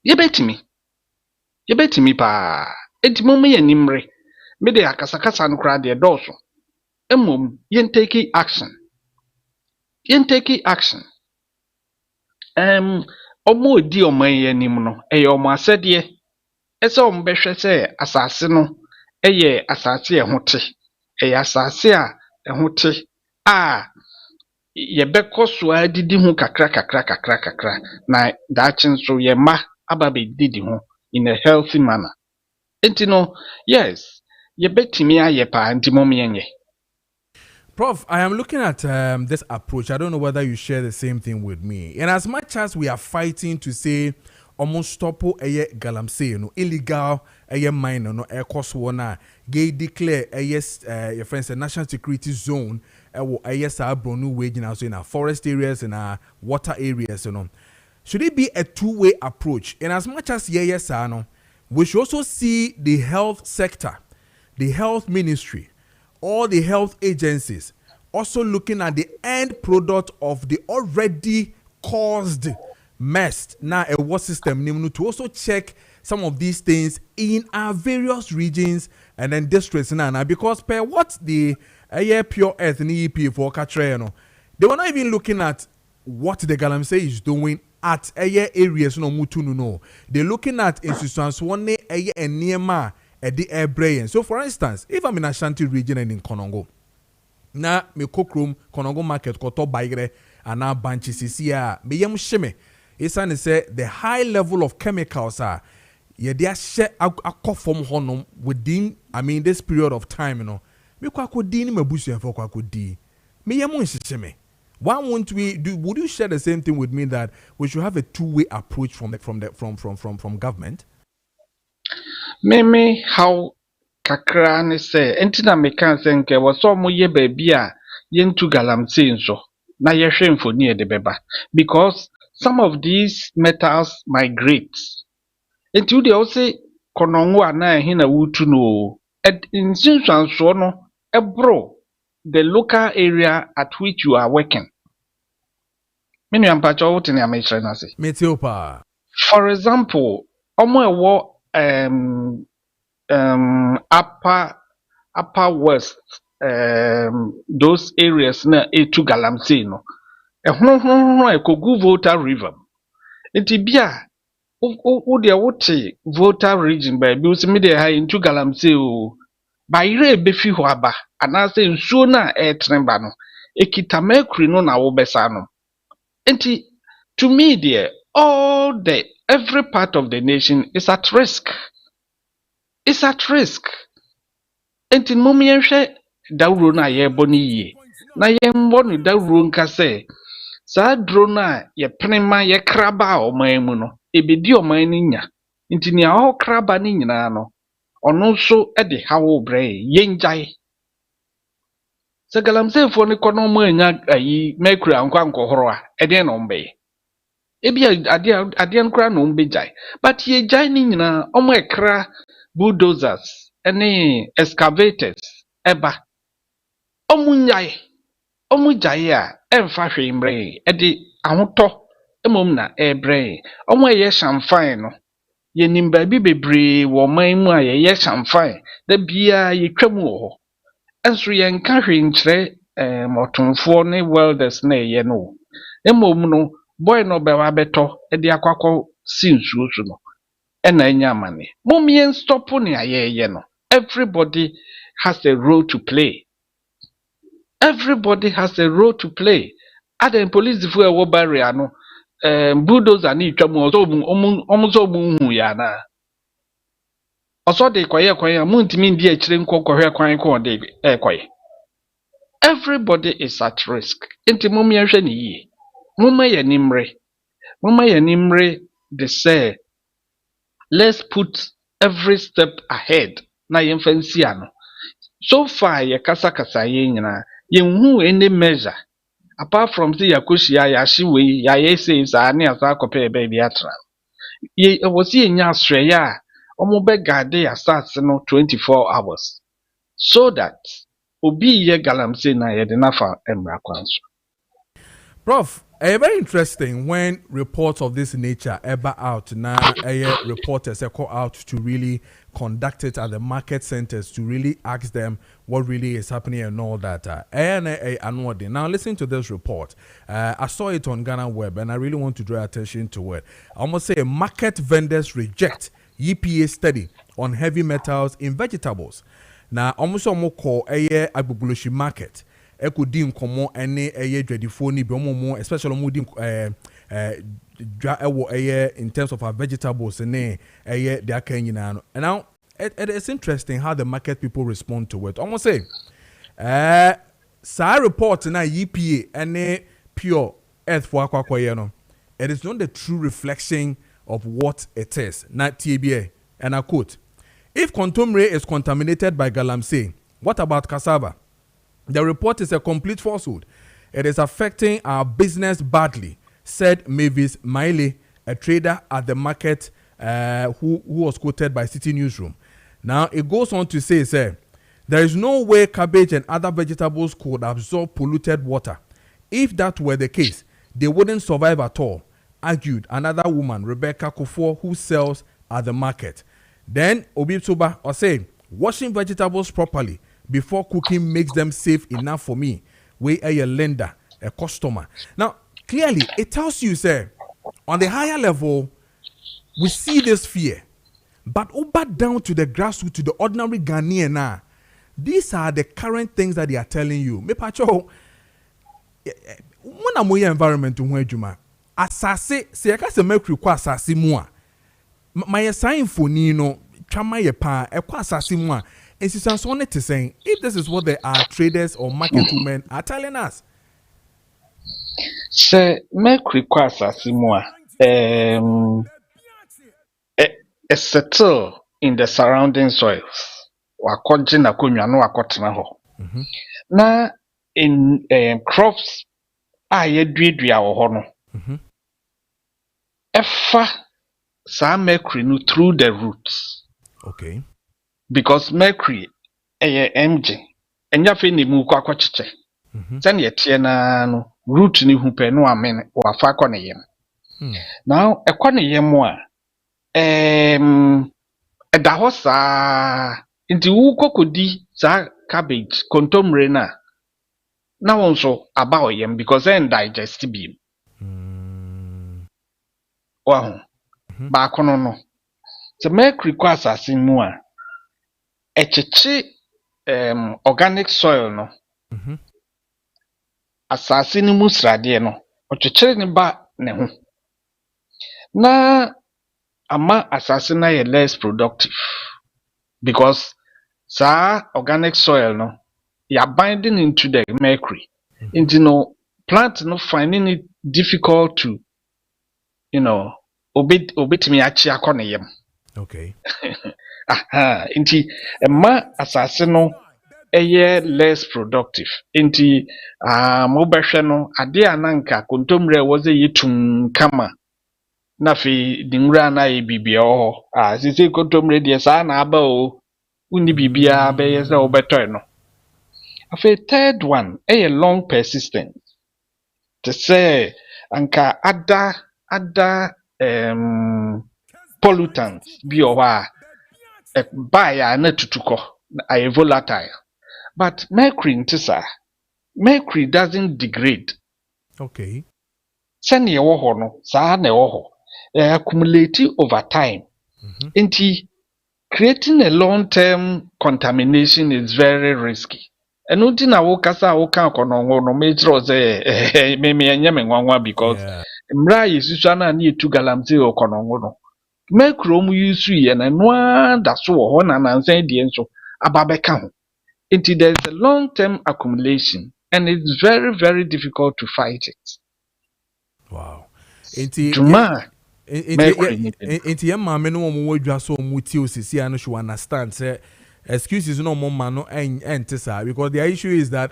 ye betimi pa enti mom ye nimre me de akasakasa no kra de dɔɔso emom yen take action omo di oman ye nim no omo asɛde ese omo behwɛ sɛ asase no eye asase ehote asase a ehote ye bekoso adidi hu kakra na daachi nso ye ma aba be didi hu in a healthy manner. Enti no yes ye betimi aye pa enti mom yenye. Prof, I am looking at this approach. I don't know whether you share the same thing with me. And as much as we are fighting to say, almost stop galamsey no illegal mine no air cost one gay declare your friends a national security zone bronu wage now so in our forest areas and our water areas should it be a two-way approach in as much as no we should also see the health sector, the health ministry, all the health agencies also looking at the end product of the already caused mess now a water system to also check some of these things in our various regions and then districts now because per what the pure earth and EP for Katreno, they were not even looking at what the Galamsey is doing at areas no mutunu no. They're looking at institutions one and near the air brain. So for instance, if I'm in Ashanti region and in Konongo, na me kokrom Konongo market koto baigre and now banches is here, me yam shime. It's say the high level of chemicals are they are share a from honum within this period of time, Me kwa kodini me busu enfo kwa kodi. Me yam shime. Why won't we do? Would you share the same thing with me that we should have a two-way approach from government? Meme how kakra ne say entina meka say nke wo so mo ye baabi a yentu galamsey nso na ye hwe mfoni e de beba because some of these metals migrate. Enti they also kononwo ana ehe na wutu no in so no ebro the local area at which you are working. Many ampacho what in America say. Metiopa. For example, omo upper west those areas na etu galamsey no. Ehunhunhun ekogu Volta River. Enti bia o de wote Volta region ba bi o se me de ha into galamsey o. Ba ire befi ho aba anase nsuo na etremba no ekita mercury no na wo besa no enti to me there every part of the nation is at risk enti mom yenhwe dawro na ye boni yie na ye mbo no dawro nka se sa dro na ye penema ye kraba oman mu no ebedi oman ni nya enti ni a kraba ni nyina no ono so e de hawo bre yenjai se galamsey fo ni kono mo anya ayi mercury ankwa nkohoro a e de no mbe e bia ade ankra no mbe jai but ye jai ni nyina omo ekra bulldozers ene excavators eba omo jai a emfa hwe mbre e de ahoto emom na e bre omo ye shamfine no ye nimba bi bebre wo man mu a ye shamfine da bia ye twam wo enso ye nka hwe nkyere motonfo ne welders na ye no emom no boy no be wa beto e de akwakọ sinsuo so no e na anya amane mom ye stop ne ayeye no everybody has a role to play Other police fu e wo barrier no bulldozer ni twam omuzo hu ya na oso de kwaye muntimi ndi akire nkokọhwe kwan ko de kwaye. Everybody is at risk. Enti mum yenhwe ne yie. Mumma ye nimre de say let's put every step ahead na yemfansi ano. So far ye kasa ye nyina yenhu any measure apart from say yakoshia ya hyewe ya yese sa ne asa akọpa baby atra. Ye wosi enya asre ya omo be guard ya start no 24 hours so that obi ye galamsey na ye de nafa emra kwanso. Prof, very interesting when reports of this nature ever out now. Reporters call out to really conduct it at the market centers to really ask them what really is happening and all that. Now listen to this report. I saw it on Ghana Web and I really want to draw attention to it. I almost say market vendors reject EPA study on heavy metals in vegetables. Now almost call Agbogboleshi market. Ekudi nkomo ene dwadifo ni bi omo especially omo di in terms of our vegetables ne they are nyina no. And now it is interesting how the market people respond to it. Almost say sa report na EPA ene pure earth for akwakoye no. It is not the true reflection of what it is. Not TBA. And I quote, if contumely is contaminated by galamsey, what about cassava? The report is a complete falsehood. It is affecting our business badly, said Mavis Miley, a trader at the market who was quoted by City Newsroom. Now, it goes on to say, there is no way cabbage and other vegetables could absorb polluted water. If that were the case, they wouldn't survive at all, argued another woman, Rebecca Kufuor, who sells at the market. Then, Obi Tsuba was saying, washing vegetables properly before cooking makes them safe enough for me. We are a lender, a customer. Now, clearly, it tells you, on the higher level, we see this fear. But over down to the grassroots, to the ordinary Ghanaian now, these are the current things that they are telling you. Me pacho, when I'm in environment to where Juma, asase, se yaka se make require asase mua. My sign for Nino, chama ye pa, ekwa asase mua. And she sounds on it to saying, if this is what the traders or market women are telling us. Se make require asase mua. Settle in the surrounding soils. Wakoje na konwa no wakotena ho. Na in crops ye duadua wo ho no. Efa sa mercury no through the roots. Okay. Because mercury engine enya fe ne mu kwa kwachiche. Sane ye tie na no root ni hu pe no amen wa fa kwa ne yem. Now ekwa ne yem a eda ho saa nti wu kokodi sa cabbage contomre na won so aba oyem because en digest bi wa ba kono no so mercury kwa asase mu a echeche organic soil no asase ni mu srade no ochechere ni ba ne ho na ama asase na ye less productive because organic soil no you are binding into the mercury into no plant no finding it difficult to obetimi achi akọ yem. Okay. Inti ma asase no less productive inti mobehwe no ade ananka kontomre woze yitum kama na fi dinwura na bibia ho sisi kontomre de sa na aba o uni bibia be yesa obetoy no afi third one long persistent to say anka ada pollutants bi o wa ya na tutuko ay volatile but mercury doesn't degrade. Okay. Sane ye wo ho no sa na wo ho accumulate over time. Inti creating a long-term contamination is very risky. And unti na wo kasa wo kan kono no metro say me anyame nwanwa because mra yesusu na na etu galamsey okono no mercury mu yusu ye na noa da so wo ho na nansan die nso ababeka ho. Inti there's a long-term accumulation and it's very very difficult to fight it. Wow. Inti yema me no mo wadwa so muti osisi ano should understand say excuses no more man no entisa because the issue is that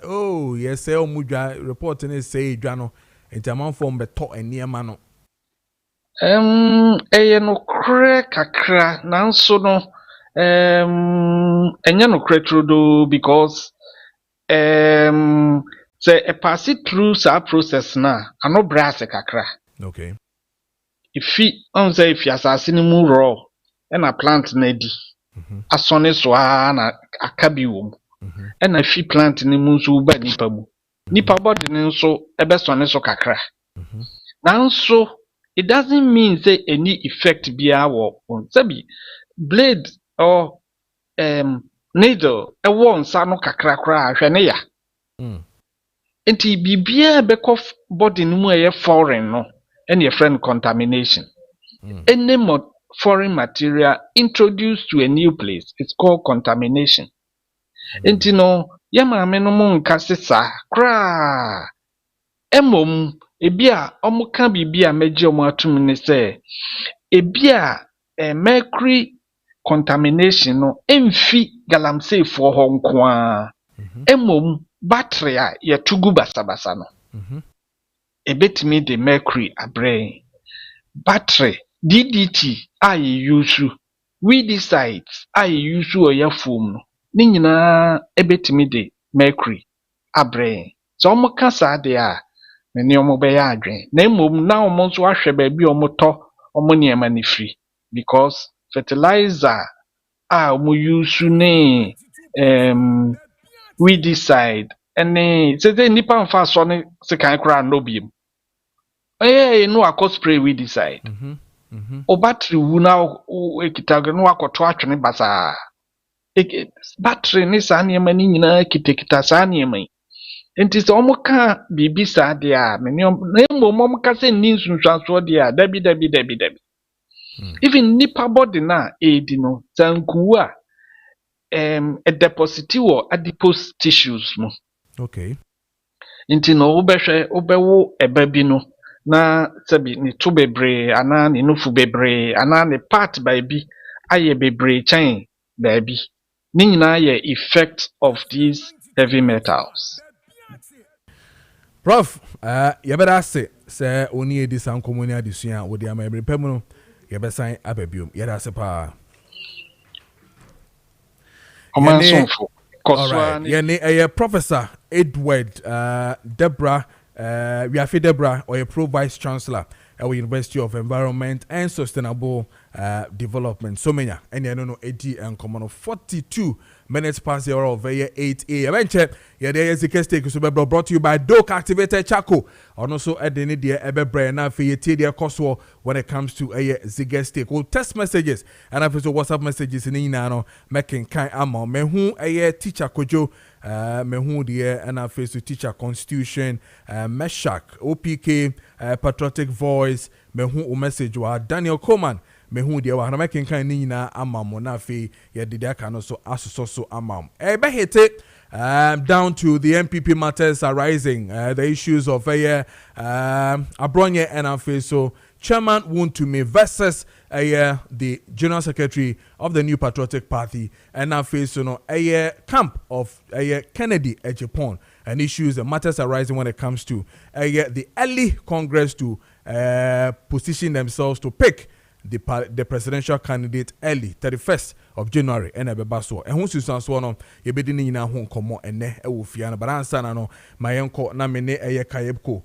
yes say omudwa reporting is say dwa no entaman form beto eniema no no kre kakra nanso no enya no kre trudo because say a pass it through sa process na ano brass kakra. Okay. If asase ni mu raw na plant na di asone so na akabi wo mu na fi plant ni mu so ba nipa body ni nso ebe sone so kakra nanso it doesn't mean say any effect bia wo on sabi blade or needle wo nsa no kakra kra ahwe ne ya enti bibia beko body ni mu foreign no and your friend contamination. Any foreign material introduced to a new place, it's called contamination. And yama no nkasisa kra ebia omuka bibia meje omo atum ni say ebia mercury contamination no emfi galamsey for ho nko a emom battery a yetugu basabasa no ebetimi de mercury abre battery DDT a use weedicides a use oya foam no ni nyina ebetimi de mercury abre so omo kasa de a meni omo be ya adwen na emom na omo nso ahwe ba bi omo to omo niema ni free because fertilizer a omo use ne weedicide ene se nipa mfa so ne se kan kra no biem no akọ spray weedicide o battery wu na o ekita no akoto atwene basa battery ni sa niema ni nyina kitekita sa niema enti se omo ka bibi sa de a meni na emom ka se ni nsunsuaso de a dabi even nipa body na edi no zanku a a depositi wo adipose tissues no okay enti no obehwe obewo eba bi no na sabi ni to bebre ana ni nufu bebre ana ni part by bi aye bebre chain baby ni nyina ye effect of these heavy metals. Prof, yɛbɛda ase sɛ oni edi san komoni adesua wo de ama ebrepɛ mu no yɛbɛsan ababiom yɛda ase pa Omansonfo koswa yɛne Professor Edward Deborah Wiafe Deborah or a pro vice chancellor at the University of Environment and Sustainable Development. So many, and you know, 80 and common 42 minutes past the hour of 8 a.m. Eventually, there is a case take so brought to you by Doke Activated Charcoal. And also at the Nidia Ebebre and for your TDA Coswo when it comes to a Ziggest take. Well, text messages and also WhatsApp messages in Inano making kind amount. Me who a teacher Kojo. Me who dear and I face to teacher Constitution, Meshach, OPK, Patriotic Voice, me who message wa Daniel Coleman. Me who dear wa making kind nina amam na fe ya didia can also so amam. Be hit it down to the MPP matters arising, the issues of Abronye and I face so Chairman Wontumi versus the General Secretary of the New Patriotic Party and now face a camp of Kennedy Ejapon and issues and matters arising when it comes to the early Congress to position themselves to pick the presidential candidate early 31st of January and Ebebaso and who Susan Swan ye bedini na ho komo ene e wo fia na baransa na no mayenko na mene Kayebko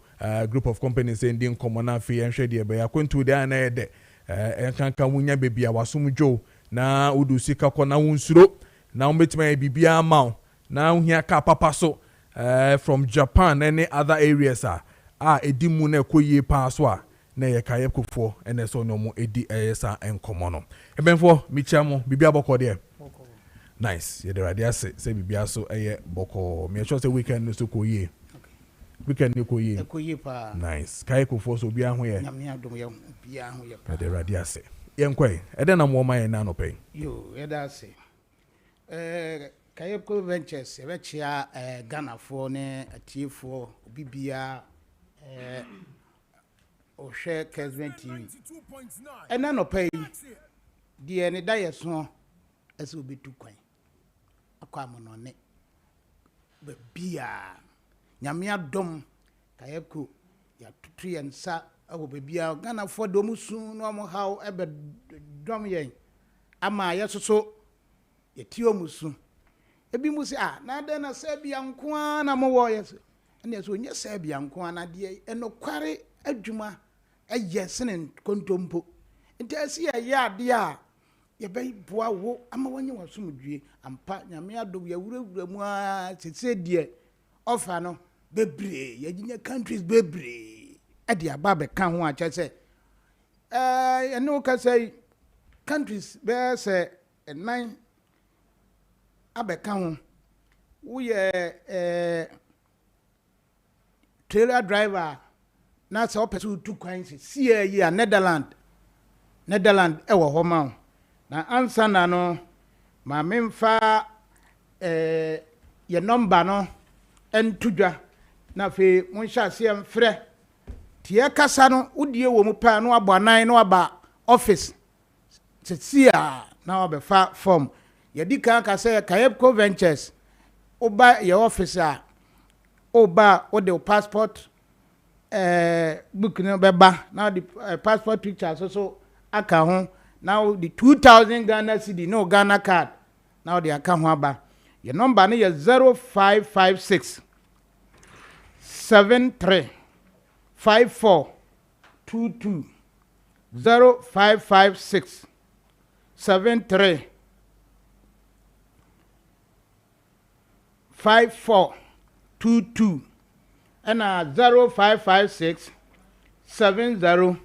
group of companies ending komo na fi enhwe de be yakwentu de na ede enkanka wunya bebia wasomdwo na udu sika kɔ na wunsuro na umetima bibia ma na uhia ka papa so from Japan and other areas edimu na ekoyie pa so na ye Kayebkofo ene so no mo edi esa enkomo no ebenfo michiamo bibia bɔkɔ de nice ye de radio say bibia so bɔkɔ me sure say weekend no so koyie weekend ni koyie pa nice Kayebkofo so bia ho ye nyame adom ye bia ho ye pa de radio say yenkwe ede na mo ma ye na no pe yo eda say Kayebko Ventures e bechia Ghana fo ne atiefo bibia o share Kessben TV ena no pay die ne da yeso ase obetu kwan akwa mo ne be bia nyame adom Kayebko ya tutu yensa awo be bia Ghana fo do musu no mo haw ebe dom yen ama yesoso yetio musu ebi musi na de na sabia nko na mo wo yeso ene so nye sabia nko na de enokware adwuma ayesene kontompo nti asi ya de a ye be boa wo ama wanye wasomdwie ampa nyame adom ya wurawura mu a sese de ofa no bebre yaginya countries bebre ade aba be kan ho a chese ene ka say countries be say nine abeka ho wo ye trailer driver na so person tu kwan si ye Netherlands e wo ho ma na ansa na no ma memfa ye number no entudwa na fe mon hya se mfrɛ tie kasa no udie wo mu pa no aboanan no aba office see now be far form yedi kan ka say Kayepco Ventures oba your office oba o the passport book no beba now the passport picture so aka ho now the 2000 Ghana cedi no Ghana card now the aka ho aba your number no is 0556 73 5422 0556 73 5422 and 0556 70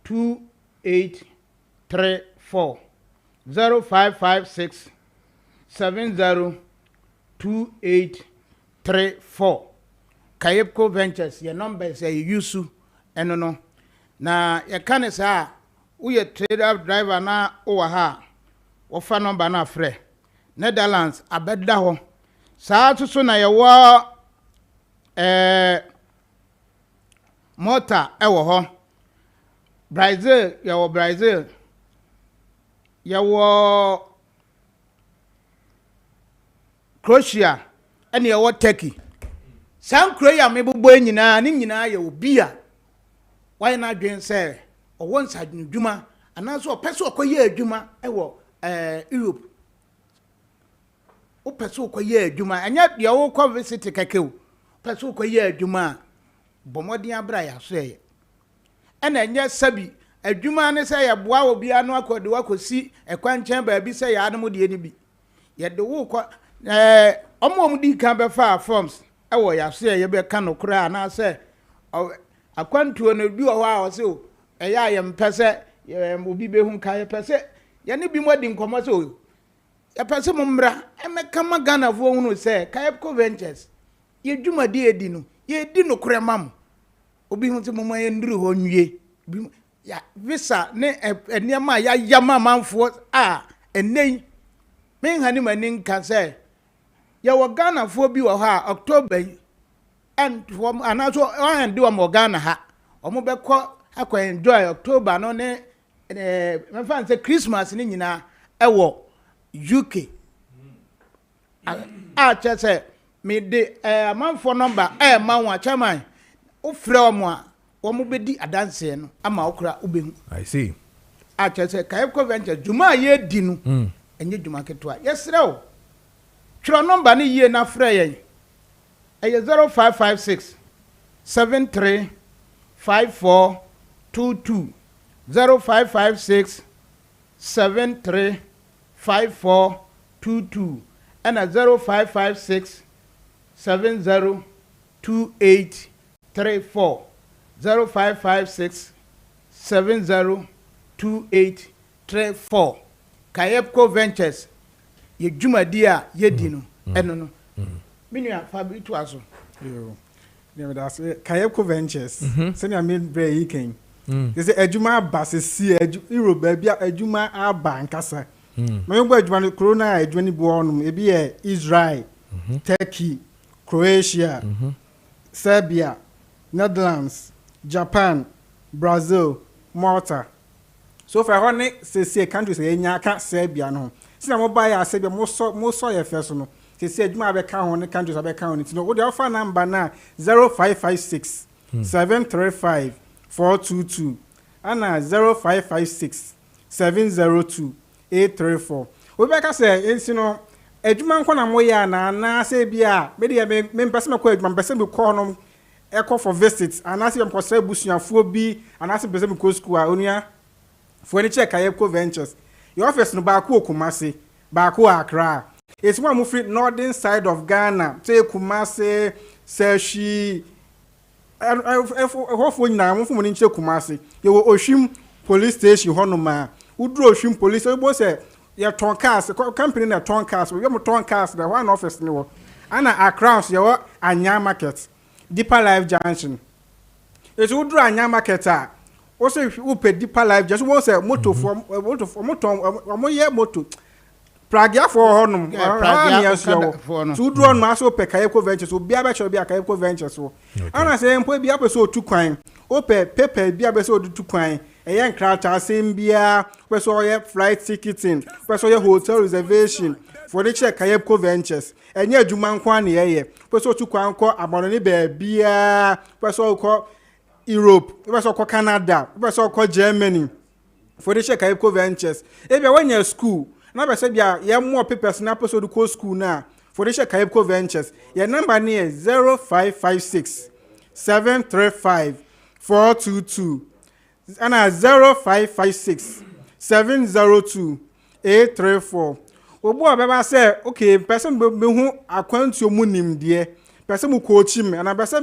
2834 0556 70 2834 Kayepco Ventures your number is yusu eno no na ya kane sa uye trader driver na owa ha wo fa number na frɛ Netherlands abɛda ho saa so na ye wo Malta ɛwɔ hɔ Brazil ye wo Brazil ye wo Croatia ɛne ye wo Turkey san Croatia mebobɔ nyinaa ne nyinaa ye obi a why na dwen say o won sa dwuma anaso o pese okoye adwuma ewo Europe o pese okoye adwuma anya de wo ko visit keke o pese okoye adwuma bomodin abra ya so ye ena anya sabi adwuma ne say ya boa obi anu akode wakosi ekwanchen ba bi say ya adom de ni bi ye de wo ko omom di kan be fa forms ewo ya so ye be ka no kura na say akwantuo no bi wo ha o se o eya ye mpese obi be hu ka ye pese ye ne bi modi nkomo se o ye pese mo mra emeka magana vo hu no se Kayepco Ventures ye dwuma de edi no ye di no kure mam obi hu se mo ma ye nduru ho nwie ya visa ne eniema ya yama manfo enei me hani mani nka se ye wo Ghana fo bi wo ha October and from anaso and do am Ghana ha omo be ko akwa enjoy October no ne me fan say Christmas ni nyina ewo UK che say me de amanfo number ma wa chairman o frɛ omo a omo be di adanse no ama okura obehu I see che say Kayepco Ventures dwuma ye di no enye dwuma ketwa yesrɛ o twro number ni ye na frɛ yen 0556 73 5422 0556 73 5422 and 0556 70 2834 0556 70 2834 Kayepco Ventures ye dwumadi a ye di no eno no Minua Fabi to aso. Yo. Yeah, that's Kayepco Ventures. Send your main break ken. They say adwuma basesi Europe baby adwuma aba nkasa. Me go adwuma no corona adwuma ni bo onum e bi Israel, Turkey, Croatia, Serbia, Netherlands, Japan, Brazil, Malta. So for honey say countries enya ka Serbia no. Sina mo buy Serbia mo so ye first no. They say adwuma abeka ho ne countries abeka ho ne no. Wo dey offer number na 0556 735 422 and 0556 702 834. We beka say ensino adwuma nko na mo ya na say bia me dey me pese me ko adwuma pese me ko no e for visits and as you say busuafo bi and as pese me ko school a onua for any check Kayepco Ventures your office no ba ko Kumasi ba ko Accra. It's one move northern side of Ghana. Say Kumasi, Seshi. Hopefully now, I'm from Kumasi. You will Oshim police station. Honoma. Udro Oshim police. So you say your Toncast company na Toncast. We have a Toncast. The one office no. And Accra, you Anya Market, Deeper Life Junction. It's Udro Anya Market. Also, if you pay Deeper Life, just want say motor for motor. Pragia for honum. To draw maso pe Kayepco Ventures. So be a better be a Kayepco Ventures. So, and I say, employ be a so 2 coin. Ope pepe be a beso 2 coin. ɛyɛ nkrataa asɛm biara wopɛ sɛ ɔyɛ flight ticketing wopɛ sɛ ɔyɛ hotel reservation for the check Kayepco Ventures ɛnyɛ adwuma nko a ne yɛyɛ wopɛ sɛ ɔtu kwan kɔ abɔnɔne baabiara wopɛ sɛ ɔkɔ Europe wopɛ sɛ ɔkɔ Canada wopɛ sɛ ɔkɔ Germany for the check Kayepco Ventures ebia wɔnyɛ school na bɛ sɛ bia yɛ more papers na pɛ sɛ ɔde kɔ school na for the check Kayepco Ventures yɛ number ne yɛ 0556 735 422 and 0556 702 834. Obo abeba say okay person be hu akwantuo mu nimde person mu coach me and person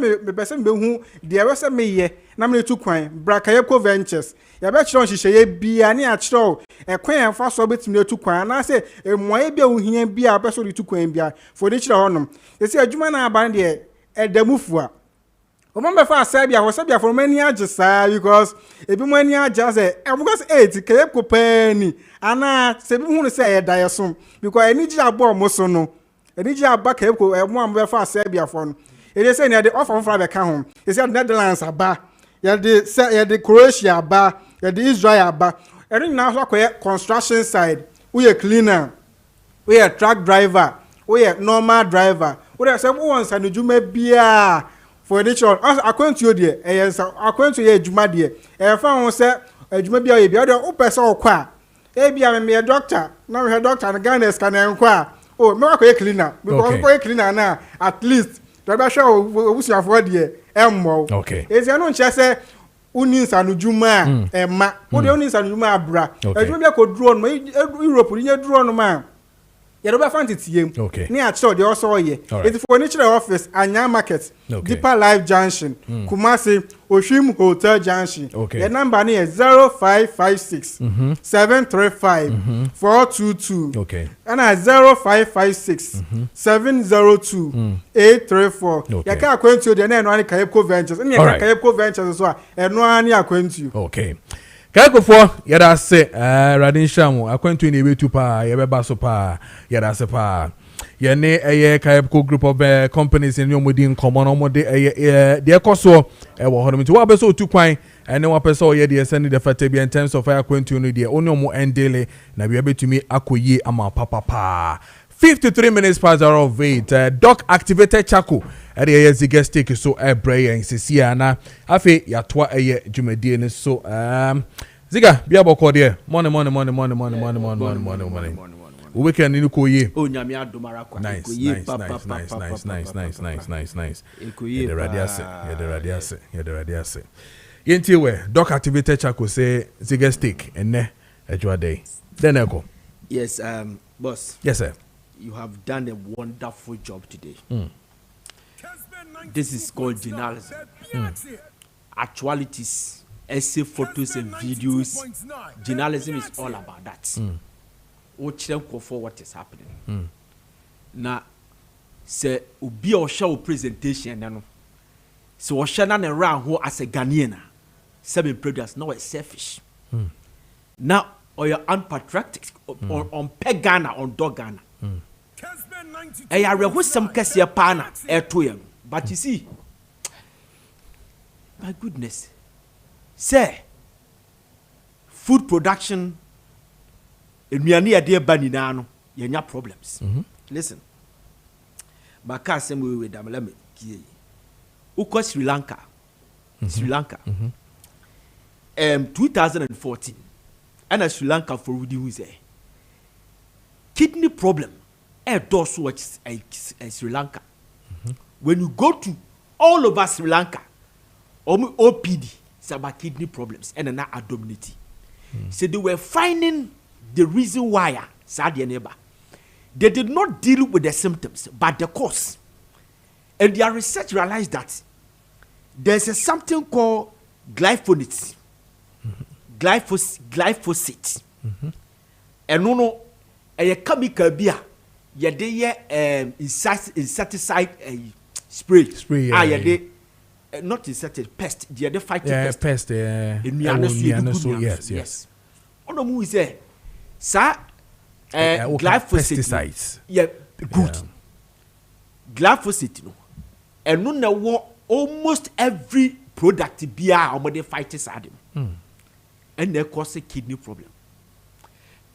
be hu de we say me ye na me tu kwan bra Kayepco Ventures ya be kire on hihye bia na ya kire e kwan afa so betimi tu kwan na say emoye bia hu hia bia person de tu kwan bia for de kire honom e say adwuma na aban de edamufua Remember for Serbia, was Serbia for many years, because if you many years, because 8 Kayepco penny, and I said, who say a diasum, because I need your bomb, Mosono, I need your back Kayepco, and one for Serbia phone. It is saying that the offer from the home. It's the Netherlands, bar, the Croatia, bar, the Israel, bar, and now construction side, we a cleaner, we a truck driver, we a normal driver, we are some ones and you may be for the church according to you there yes according to your adwuma there e fa won say adwuma bia ye bia o pese o kwa e bia me doctor na me doctor na Ghana scan nkwa oh me kwa cleaner because kwa cleaner na at least do be sure obusuafo there emmo okay e se no nche say uni sanudwuma ma wo de uni sanudwuma abra adwuma bia ko duro no Europe ni duro no ma you don't find it here. Okay. Near Cho, the also here. It's for nature office, Anya Market, Deeper Life Junction, Kumasi, Oshim Hotel Junction. Okay. The number is 0556 735 422. Okay. And 0556 702 834. You can't acquaint you the name of Kayepco Ventures. And you can Kayepco Ventures as well. And no one acquaint you. Okay. Kayepco yada se radin shamu akwantu ni wetu pa yebeba so pa yada se pa ye ne eye Kayepco group of companies in yomodi nkomo no mode eye de ekoso e wo hono mti wa be so tu kwan ene wa peso ye de send the fate bi in terms of akwantu no de oni omo endele na bi betumi akoyi ama papa 53 minutes past the hour of 8 doc activated charcoal area zige stick so ebray and sisia na afi yatwa eye dwumadie ne so ziga bia boko de money we weekend ni ko ye o nyame adomara kwa nice the radiase yenti we doc activated charcoal say zige stick ene adwa day then eko yes boss yes sir you have done a wonderful job today. This is called journalism. Actualities, essay photos and videos. Journalism is all about that. Watch them go for what is happening. Now, say ubi or show presentation no. So we share na around who as a Ghanaian. Seven products now is selfish. Now or you're unpatriotic on peg Ghana on dog Ghana. I are some Cassia Pana air to him. But you see, my goodness, say food production in Miania dear Baninano, you have problems. Listen, Baka same with them, let me Uko Sri Lanka. 2014, and Sri Lanka for Rudy who say kidney problem. Does what Sri Lanka. When you go to all over Sri Lanka, OPD, it's about kidney problems and another abdominity. So they were finding the reason why Saudi neighbor. They did not deal with the symptoms, but the cause. And their research realized that there's something called glyphosate. Glyphosate. And no, a chemical beer. Insecticide spray. Not insecticide, pest. They fighting pest. Yes. Ono mu say, sir, glyphosate. Pesticides. Yeah, good. Glyphosate no. And no na almost every product bia omode fight side. And and they cause a kidney problem.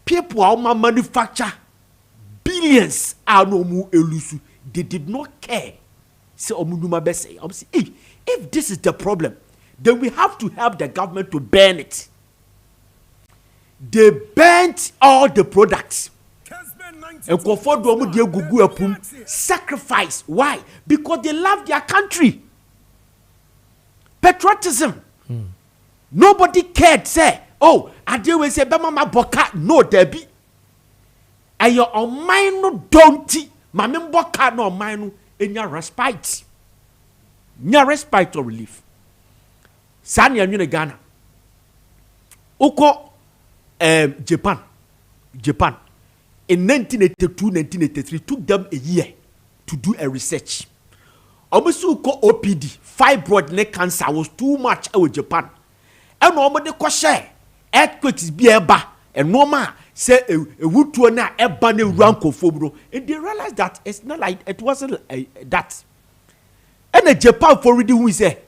People are manufacture billions no more elusu. They did not care. So if this is the problem, then we have to help the government to ban it. They banned all the products. And sacrifice. Why? Because they love their country. Patriotism. Nobody cared. Say, oh, I deal with say, Bama Boka. No, Debbie. And your on mine no don't. Mamma Boka no mine in your respite. Your respite or relief. Sanya Nuna Ghana. Uko Japan. In 1982-1983, took them a year to do a research. Almost called OPD, fibroid neck cancer was too much in Japan. And normally they share earthquakes be eba and normal say a wood to na eba ne ranko fobro. And they realized that it's not like it wasn't that. And the Japan for reading who say,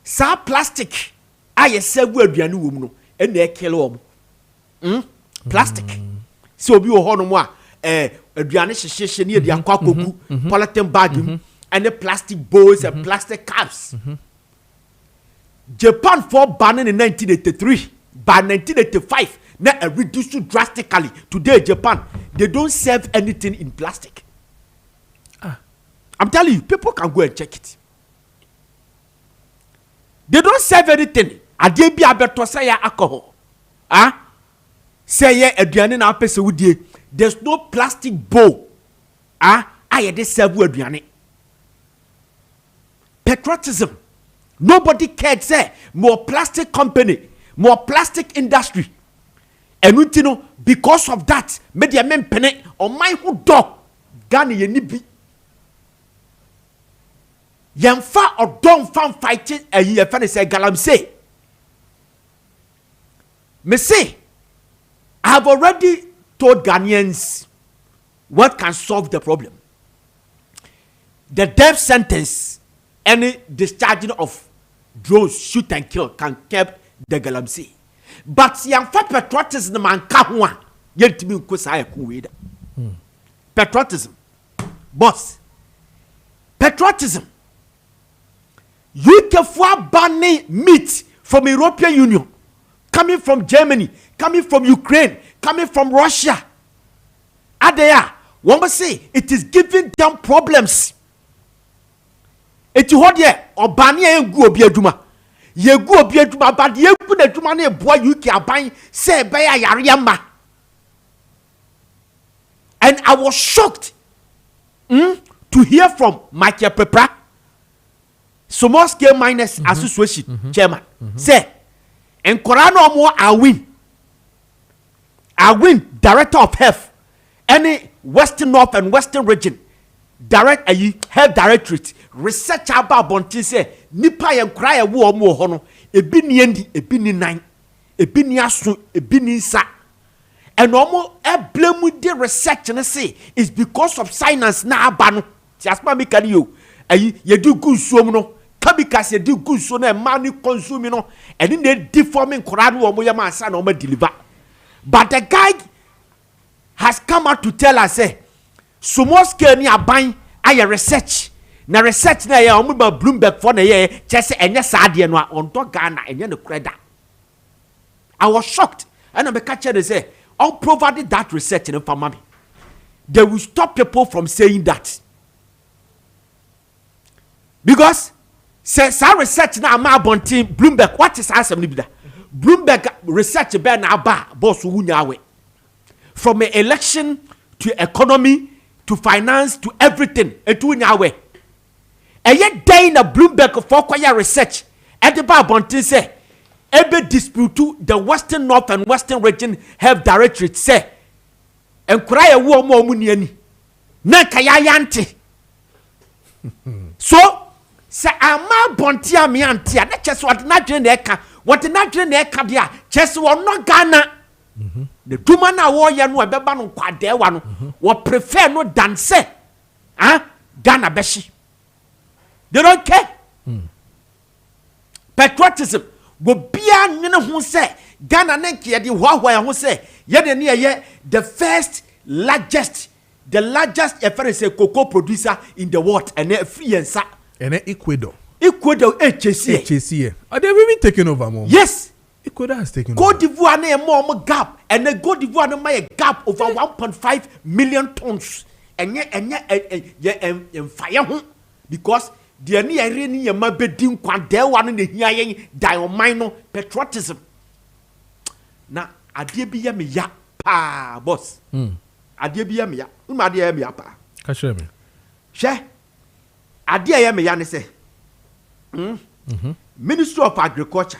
sa plastic. I say we be anu woman and they kill plastic. So be no more aduane hyehyehye ne dia kwa kogu polythene bag and the plastic bowls and plastic cups. Japan for banning in 1983, by 1985 now reduced drastically. Today Japan they don't serve anything in plastic. I'm telling you, people can go and check it. They don't serve anything. Ade bi abeto say alcohol. Say aduane na apese wudie. There's no plastic bowl. I dey serve aduane. Patriotism. Nobody cared. Say more plastic company, more plastic industry. And you know, because of that, media men pene on my who dog Ghana ye nibi. Yamfa or don't fan fighting a year fan say galamsey. Me say I have already told Ghanaians what can solve the problem. The death sentence, any discharging of drones, shoot and kill, can keep the galamsey. But young patriotism man kahwa yet to be kusaya kuweda. Patriotism, boss. Patriotism. You can banning meat from European Union, coming from Germany, coming from Ukraine, coming from Russia. Adaya, one must say it is giving them problems. It is what ye or bania go biaduma. Ye go biaduma, but ye put a dumane boy you can buy say by a yariamba. And I was shocked to hear from Maakye Prepra, small scale miners association chairman, say, and Korano more I win director of health, any Western North and Western region, direct a health directorate, research about Bonti say, Nipa and cry a war more hono, a bini endi, a bini nine, a bini asu, a bini sa. And almost a blame with the research and say it's because of science na abano. Just me can you do good so no. Because you do good so na money consuming no. And in the deforming Quran or moyama san or deliver. But the guy has come out to tell us say so more scale ni aban aye research. Na research na ya omo ba Bloomberg for na ye just enye saade no on to Ghana enye no credit. I was shocked. And I catch they say all provided that research in the family, they will stop people from saying that. Because say research now ma bontin Bloomberg, what is answer me that? Bloomberg research be na ba boss wunya we. From an election to economy to finance to everything, et wunya we. And yet day na Bloomberg for kwaya research, and the ba bontin say ebe dispute to the Western North and Western region health directorate say and cry a war more muniani na kayayante. So say ama bontia mi antia na chese what na dwen na eka what na dwen na eka dia chese wo no Ghana the duma na wo ye no ebeba no kwadewa no wo prefer no than say Ghana beshi. They don't care. Patriotism go bia nwene ho say Ghana nenki ye di hwa ho say ye de ne ye the largest cocoa producer in the world and free yensa and Ecuador HCA are they even taking over more? Yes, Ecuador has taken Cote d'Ivoire na more gap and the Cote d'Ivoire na my gap over 1.5 million tons and fire because the ni ere ni yama bedin kwan de one na hia yen diamond no patriotism na ade bi ya me ya pa boss ade bi ya me ya uma ade ya me ya pa ka share me hwe ade ya me ya ne se Ministry of Agriculture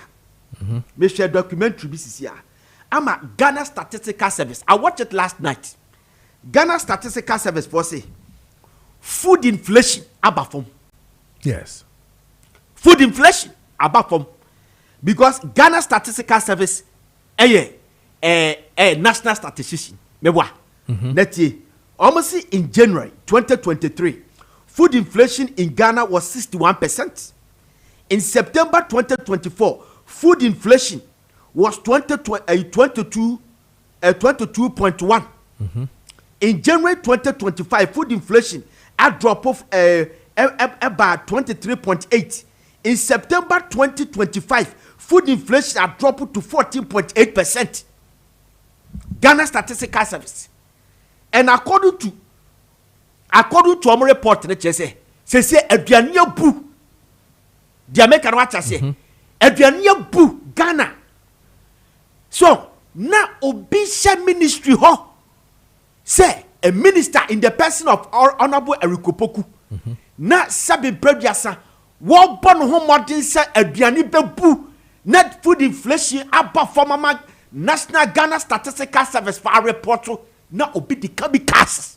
me share documentary bi sisi a ama Ghana Statistical Service. I watched it last night. Ghana Statistical Service for say food inflation abafom. Yes. Food inflation abafom because Ghana Statistical Service national statistician mebwa. Netie almost in January 2023 food inflation in Ghana was 61%. In September 2024 food inflation was 22.1. In January 2025, food inflation had dropped off about 23.8. In September 2025, food inflation had dropped to 14.8%. Ghana Statistical Service. And according to our report, they say aduane bu. The American watch say aduane bu Ghana. So now Obisha Ministry ho say a minister in the person of Honorable Erikopoku na sabi prebiasa wo bon ho modern say aduane bebu net food inflation above former National Ghana Statistical Service for a report na obi di kabikas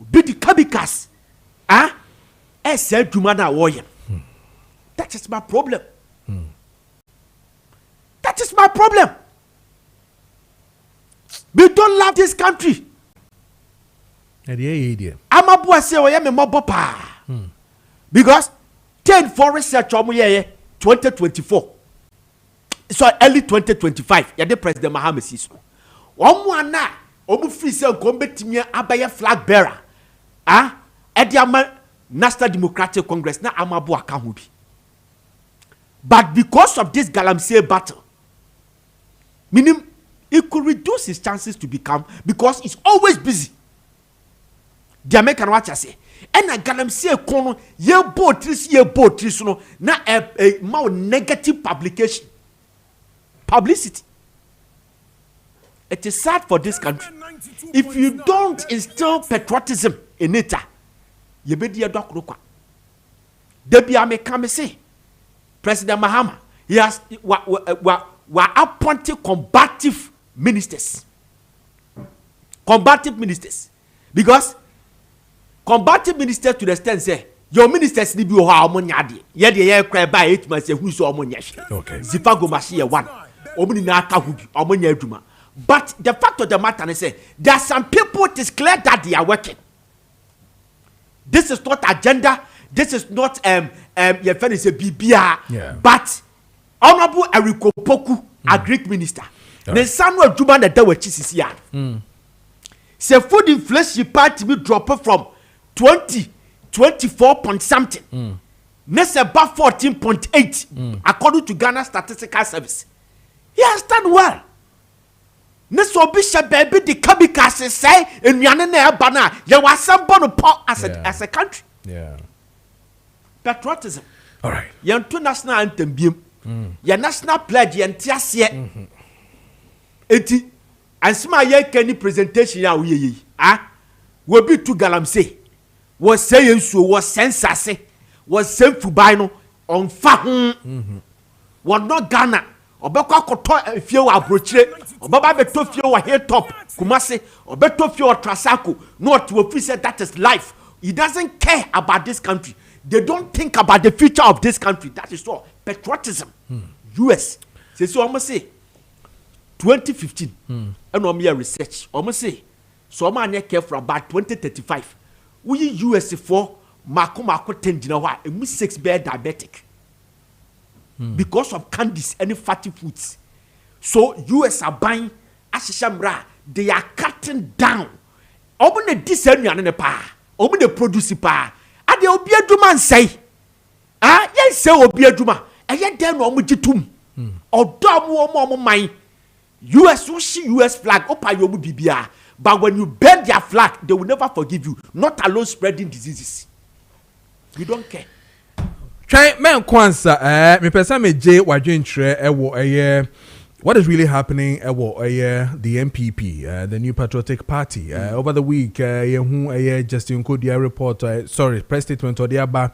obi di kabikas said to man warrior. That is my problem. That is my problem. We don't love this country. I'm a boy say I am a mobopa. Because 10 for research 2024. So early 2025. Yeah, the President Mahama says. One na omu free say kombetimia abaya flag bearer. Ediama National Democratic Congress na amabu akahubi. But because of this galamsey battle, meaning it could reduce his chances to become because he's always busy. The American watch say, and a galamsey kono ye botris no na a more negative publicity. It is sad for this country. If you don't instill patriotism in it, you be the doctor. Debi American say, President Mahama, he has appointed combative ministers. Combative ministers. Because combative ministers to the extent say, your ministers need to be harmonious. Yet the air cry by 8 months, who so harmonious. Okay. Zifago Mashi one. Omni na kahubi, harmonious juma. But the fact of the matter is, there are some people it is clear that they are working. This is not agenda. This is not your friend is a BBR. Yeah. But Honorable Erikopoku, a Greek minister, the son of Juma that were CCCR. Say food inflation part to be dropped from 24 point something. Next about 14.8 according to Ghana Statistical Service. He has done well. Next will be baby the kabikase say in Yanene Bana. There was some bon as a country. Yeah. Patriotism. All right. Your two national anthem beam. Your national pledge and tiasie. Eti ansima ye keni presentation ya uye will be two galamse. Was saying so was sensase. Was same fubaino on fa was not Ghana. Obekwa koto fie wa abrochire obaba beto fie wa hilltop Kumasi obeto fie wa Trasako not to office that is life. He doesn't care about this country. They don't think about the future of this country. That is all patriotism. US so almost say 2015 and we research almost say so man care for about 2035 we US for mako 10 jina wa 6 bear diabetic because of candies any fatty foods. So US are buying ashishamra, they are cutting down. Open the discerning and pa, open the produce pa, and the obia duman say, yes, say obia duma, and yet then omujitum, or dom more mine. US will see US flag, opa yobu bibia, but when you burn their flag, they will never forgive you, not alone spreading diseases. We don't care. Try men kwansa me pesa me J wadwentre ewo what is really happening ewo the MPP the New Patriotic Party over the week Justin Kodia report press statement or the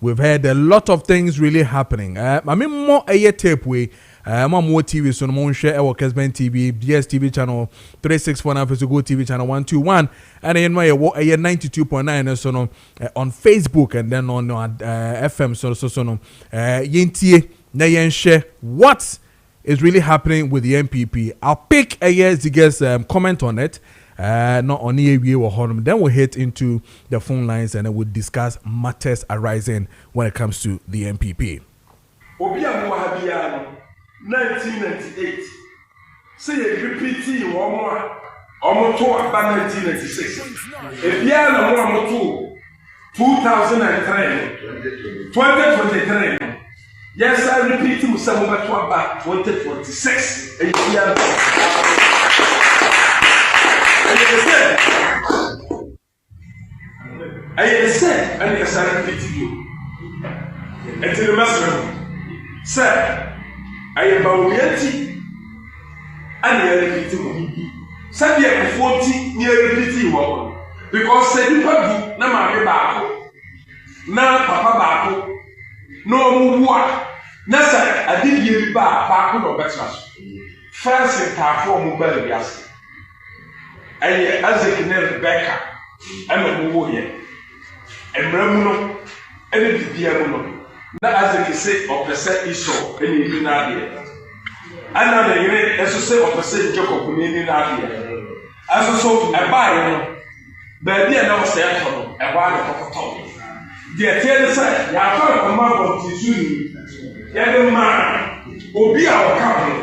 we've heard a lot of things really happening I mean more tape way more TV so no share our Kessben TV, DSTV channel 364 now Go TV channel 121 and then my 92.9 so no on Facebook and then on FM so no yintie na yen share what is really happening with the MPP. I'll pick Zige's comment on it. Not on EAB or Honum. Then we'll hit into the phone lines and then we'll discuss matters arising when it comes to the MPP. 1998. Say a repeat one more. Almost 1996. If you are no 2003, 2023. Yes, I repeat to some about 2026. And I said, and yes, I repeat to you. And to the master, sir. I am Baumiati and you repeat to Sadia 40 near repeating one because said you have no mammy bako, no papa bako, no more. Nasa, I did you bako or better. First, in car for mobile gas. And as a canal Rebecca, I'm a warrior. And Ramuno, and the Diamono. Not as they say or percent issue any Nadia. Another unit as to say or percent joke of Nadia. As so I buy but they are not staying for a while of top. They tell the side, I thought a man of Tizuni, young man will be our company.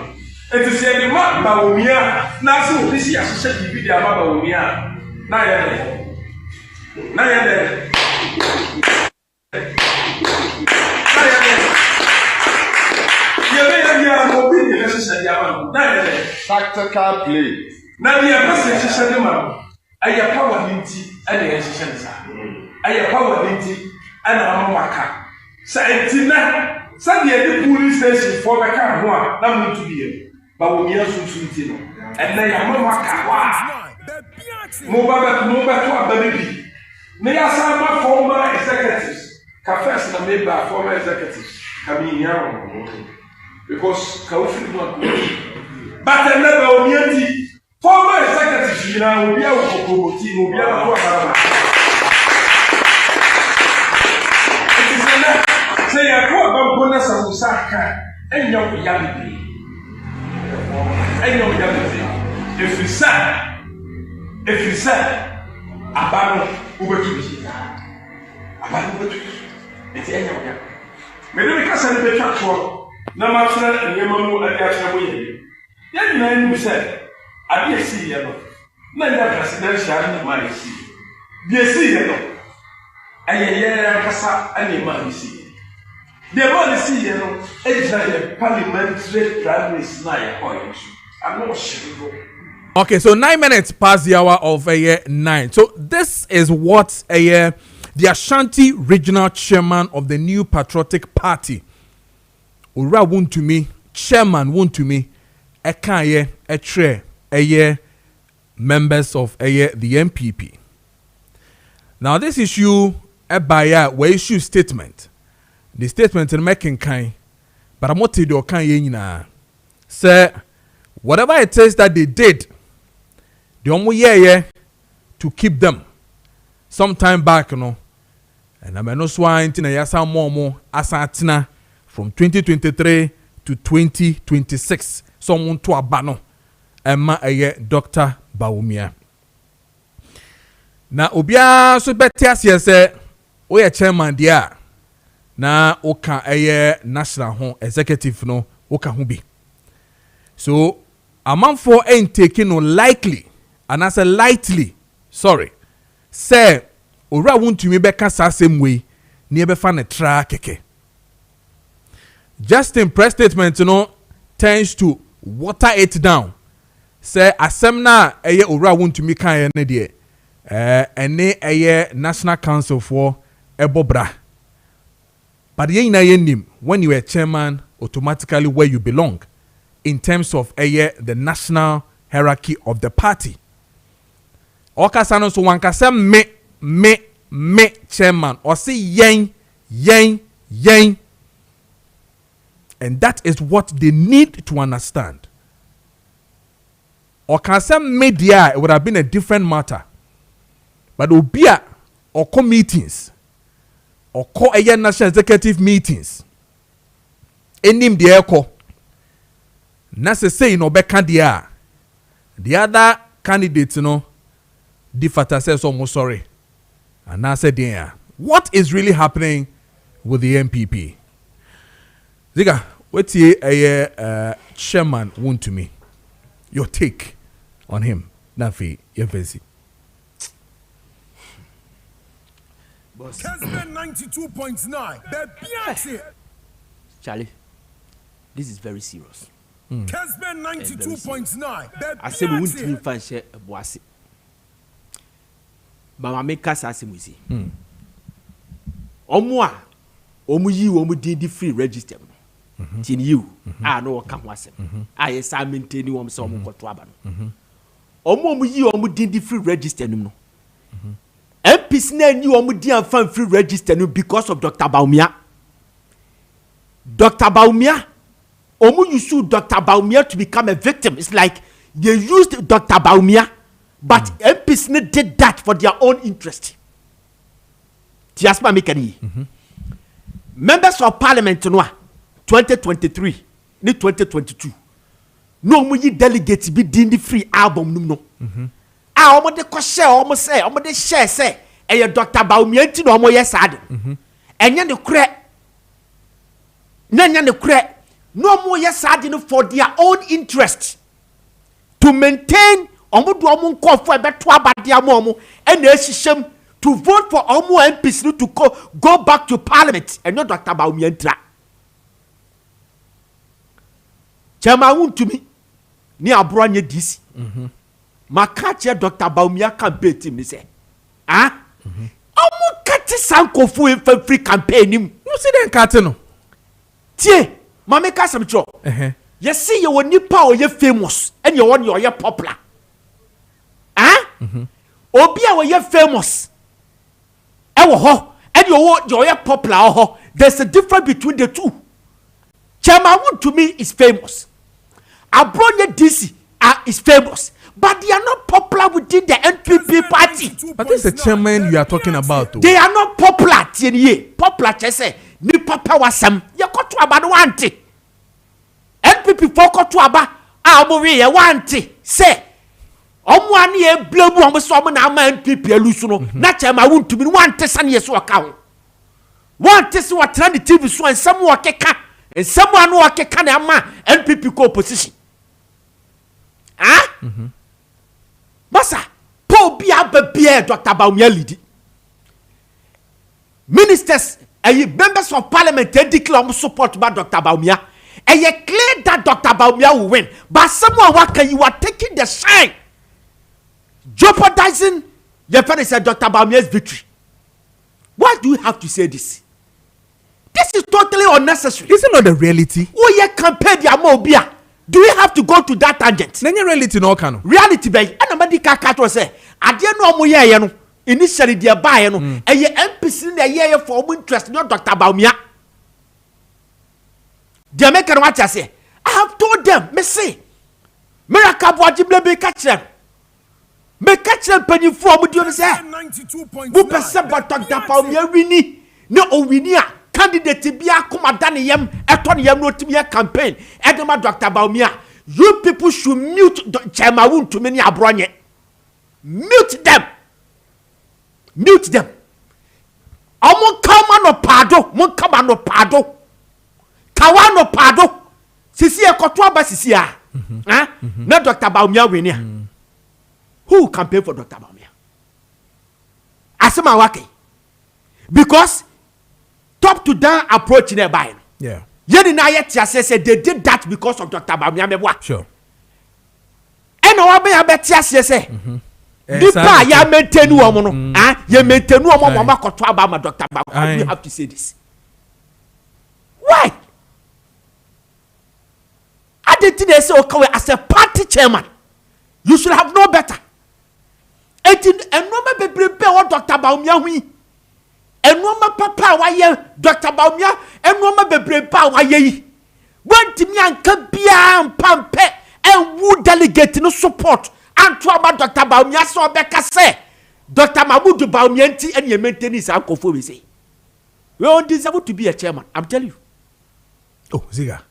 And to say the man Baumia, now so this year should be the Baumia. Naya. Tactical play. Now we are passing Shadima. I have power linty and the Shansa. I have power linty and a Maka. Santina, Sunday the police station for the car one, not to be here. But we are so sweet. And they are Maka. Mobile baby. May I say my former executives. Confess and made by former executives. Coming here. Because Kaufi not good. But I never only former executives, you know, we are Kokobuti, we are it is enough. Say, I go about bonus and Usaka, and your reality. And your reality. If you say, Abano, Ubertuki, Abano, it's any of them. Maybe because I never talk for. Na mafra and Yamamu at Yashawi. Then man said, I be a sea yellow. None of presidential and my sea. Be a sea yellow. And a year Cassa and a man see. The man see yellow, it's like a parliamentary prime minister. I'm not sure. Okay, so 9 minutes past the hour of 9. So this is what the Ashanti regional chairman of the New Patriotic Party. Ura won to me, chairman won to me, a kanye, a tre, a year members of the MPP. Now this issue, a buyer, we issue statement. The statement in making kind, but I'm not to do kanye. Say, whatever it is that they did, the only year to keep them some time back, you know, and I'm no swine to yasa more asatina. From 2023 to 2026, someone to abano, Emma Dr. Baumia. Now, Obia so better say, we are chairman dear. na oka eye national ho executive no oka ho bi. So amanfo ain't taking no likely and as a lightly say ora wontumi beka sa same way ni ebefa ne tra keke. Justin press statement tends to water it down. Say asem na eye ora wontumi kan ne de ene eye National Council for ebobra. But ye na nim when you are chairman automatically where you belong in terms of the national hierarchy of the party. Okasano so wankasa me chairman or say yen. And that is what they need to understand. Okasa media, it would have been a different matter. But obia or meetings or national executive meetings. Enim the echo. Nase say no beka dia. The other candidates Difata says almost sorry. And I said, yeah, what is really happening with the MPP? Ziga, what's a chairman want to me? Your take on him. Nafi, Yefesi. Kessben 92.9. Charlie, this is very serious. Kessben 92.9. I said we won't even find share a boissy. Mama make us as we see. Omwa, omu free register. Tin you, I know come was it. I yes, I maintain you on some quatraban. Omu di free register no. MPs na you omu di fan free register no because of Dr. Baumia. Dr. Baumia, omu you sue Dr. Baumia to become a victim. It's like they used Dr. Baumia. But MPs did that for their own interest. Tiasma Mikani. Members of Parliament 2023, 2022. No muyi delegates be din the free album no. Omo de ko share omo say omo de share say e Dr. Baumia nti no omo yesade. Enya ne kure. Nya ne kure. No omo yesade no for their own interest. To maintain omo do omo nkofo ebeto abadia mo and eshishem to vote for omo MPs to go back to parliament and not Dr. Baumia ntra. Chama won to me ni abro anye DC. Maakye Dr. Baumia campaign team ni say. Omo kati sankofo e free campaign nim. You see den kati no. Tie, ma make asem tro. You see you nipa o ye famous and you want you popular. Obi a we famous. Ewo ho and you popular. There's a difference between the two. Chairman to me is famous. Abronye DC is famous, but they are not popular within the NPP party. But this is the chairman you are talking about. They are not popular. Popular chese ni papa wasam. You got to about wanti. NPP foko to aba. Amowe ye wanti. Say. Omwani e blebu omo so omo na ama NPP elusu no. Na chairman won to me wanti sane so aka ho. Wanti so watra the TV so ensam wo keka. Ensam anu wo keka na ama NPP ko opposition. Masa, Paul Bia Dr. Baumia lidi. Ministers and members of parliament declare support by Dr. Baumia. And you clear that Dr. Baumia will win. But someone you are taking the shine, jeopardizing your friend said Dr. Baumia's victory. Why do you have to say this? This is totally unnecessary. Is it not the reality? Oh, yeah, campaign the Amobia. Do we have to go to that tangent? Nenye reality no kano. Reality bay. Ana medika kato say. Adie no omo ye no. Initially dia buy no. Eye MPC na ye for omo interest no Dr. Baumia. Dia make no what say. I have told them, me say. Miracle boajible be catch them. Me catch them penny for omo dio say. Who person but Dr. Baumia wini. No o wini a. Candidate be a commandant yam eton yam no timia campaign edema Dr. Baumia. You people should mute Chairman to many abronye. Mute them. Omo kama no pado, mon kama no pado. Kawa no pado. Sisi e koto aba sisi a. Na Dr. Baumia wini a. Who campaign for Dr. Baumia? Asema wake. Because top to down approach nearby. Yeah. Yeni na yet say they did that because of Dr. Baumia mebwa. Sure. Eno wa be abetia say. Dipa ya maintain wo no. Ya maintain wo mo mama koto aba ma Dr. Baumia. You have to say this. Why? I didn't say okay as a party chairman. You should have known better. And no me be what Dr. Baumia hui. And no me papa wa ye Dr. Baumia and no me be wa ye. When timi anka bia mpampe and who delegate no support and to about Dr. Baumia so beka say Dr. Mamudu Baumia nti and ye maintain his uncle for we say. We don't deserve to be a chairman, I'm telling you. Oh, Ziga.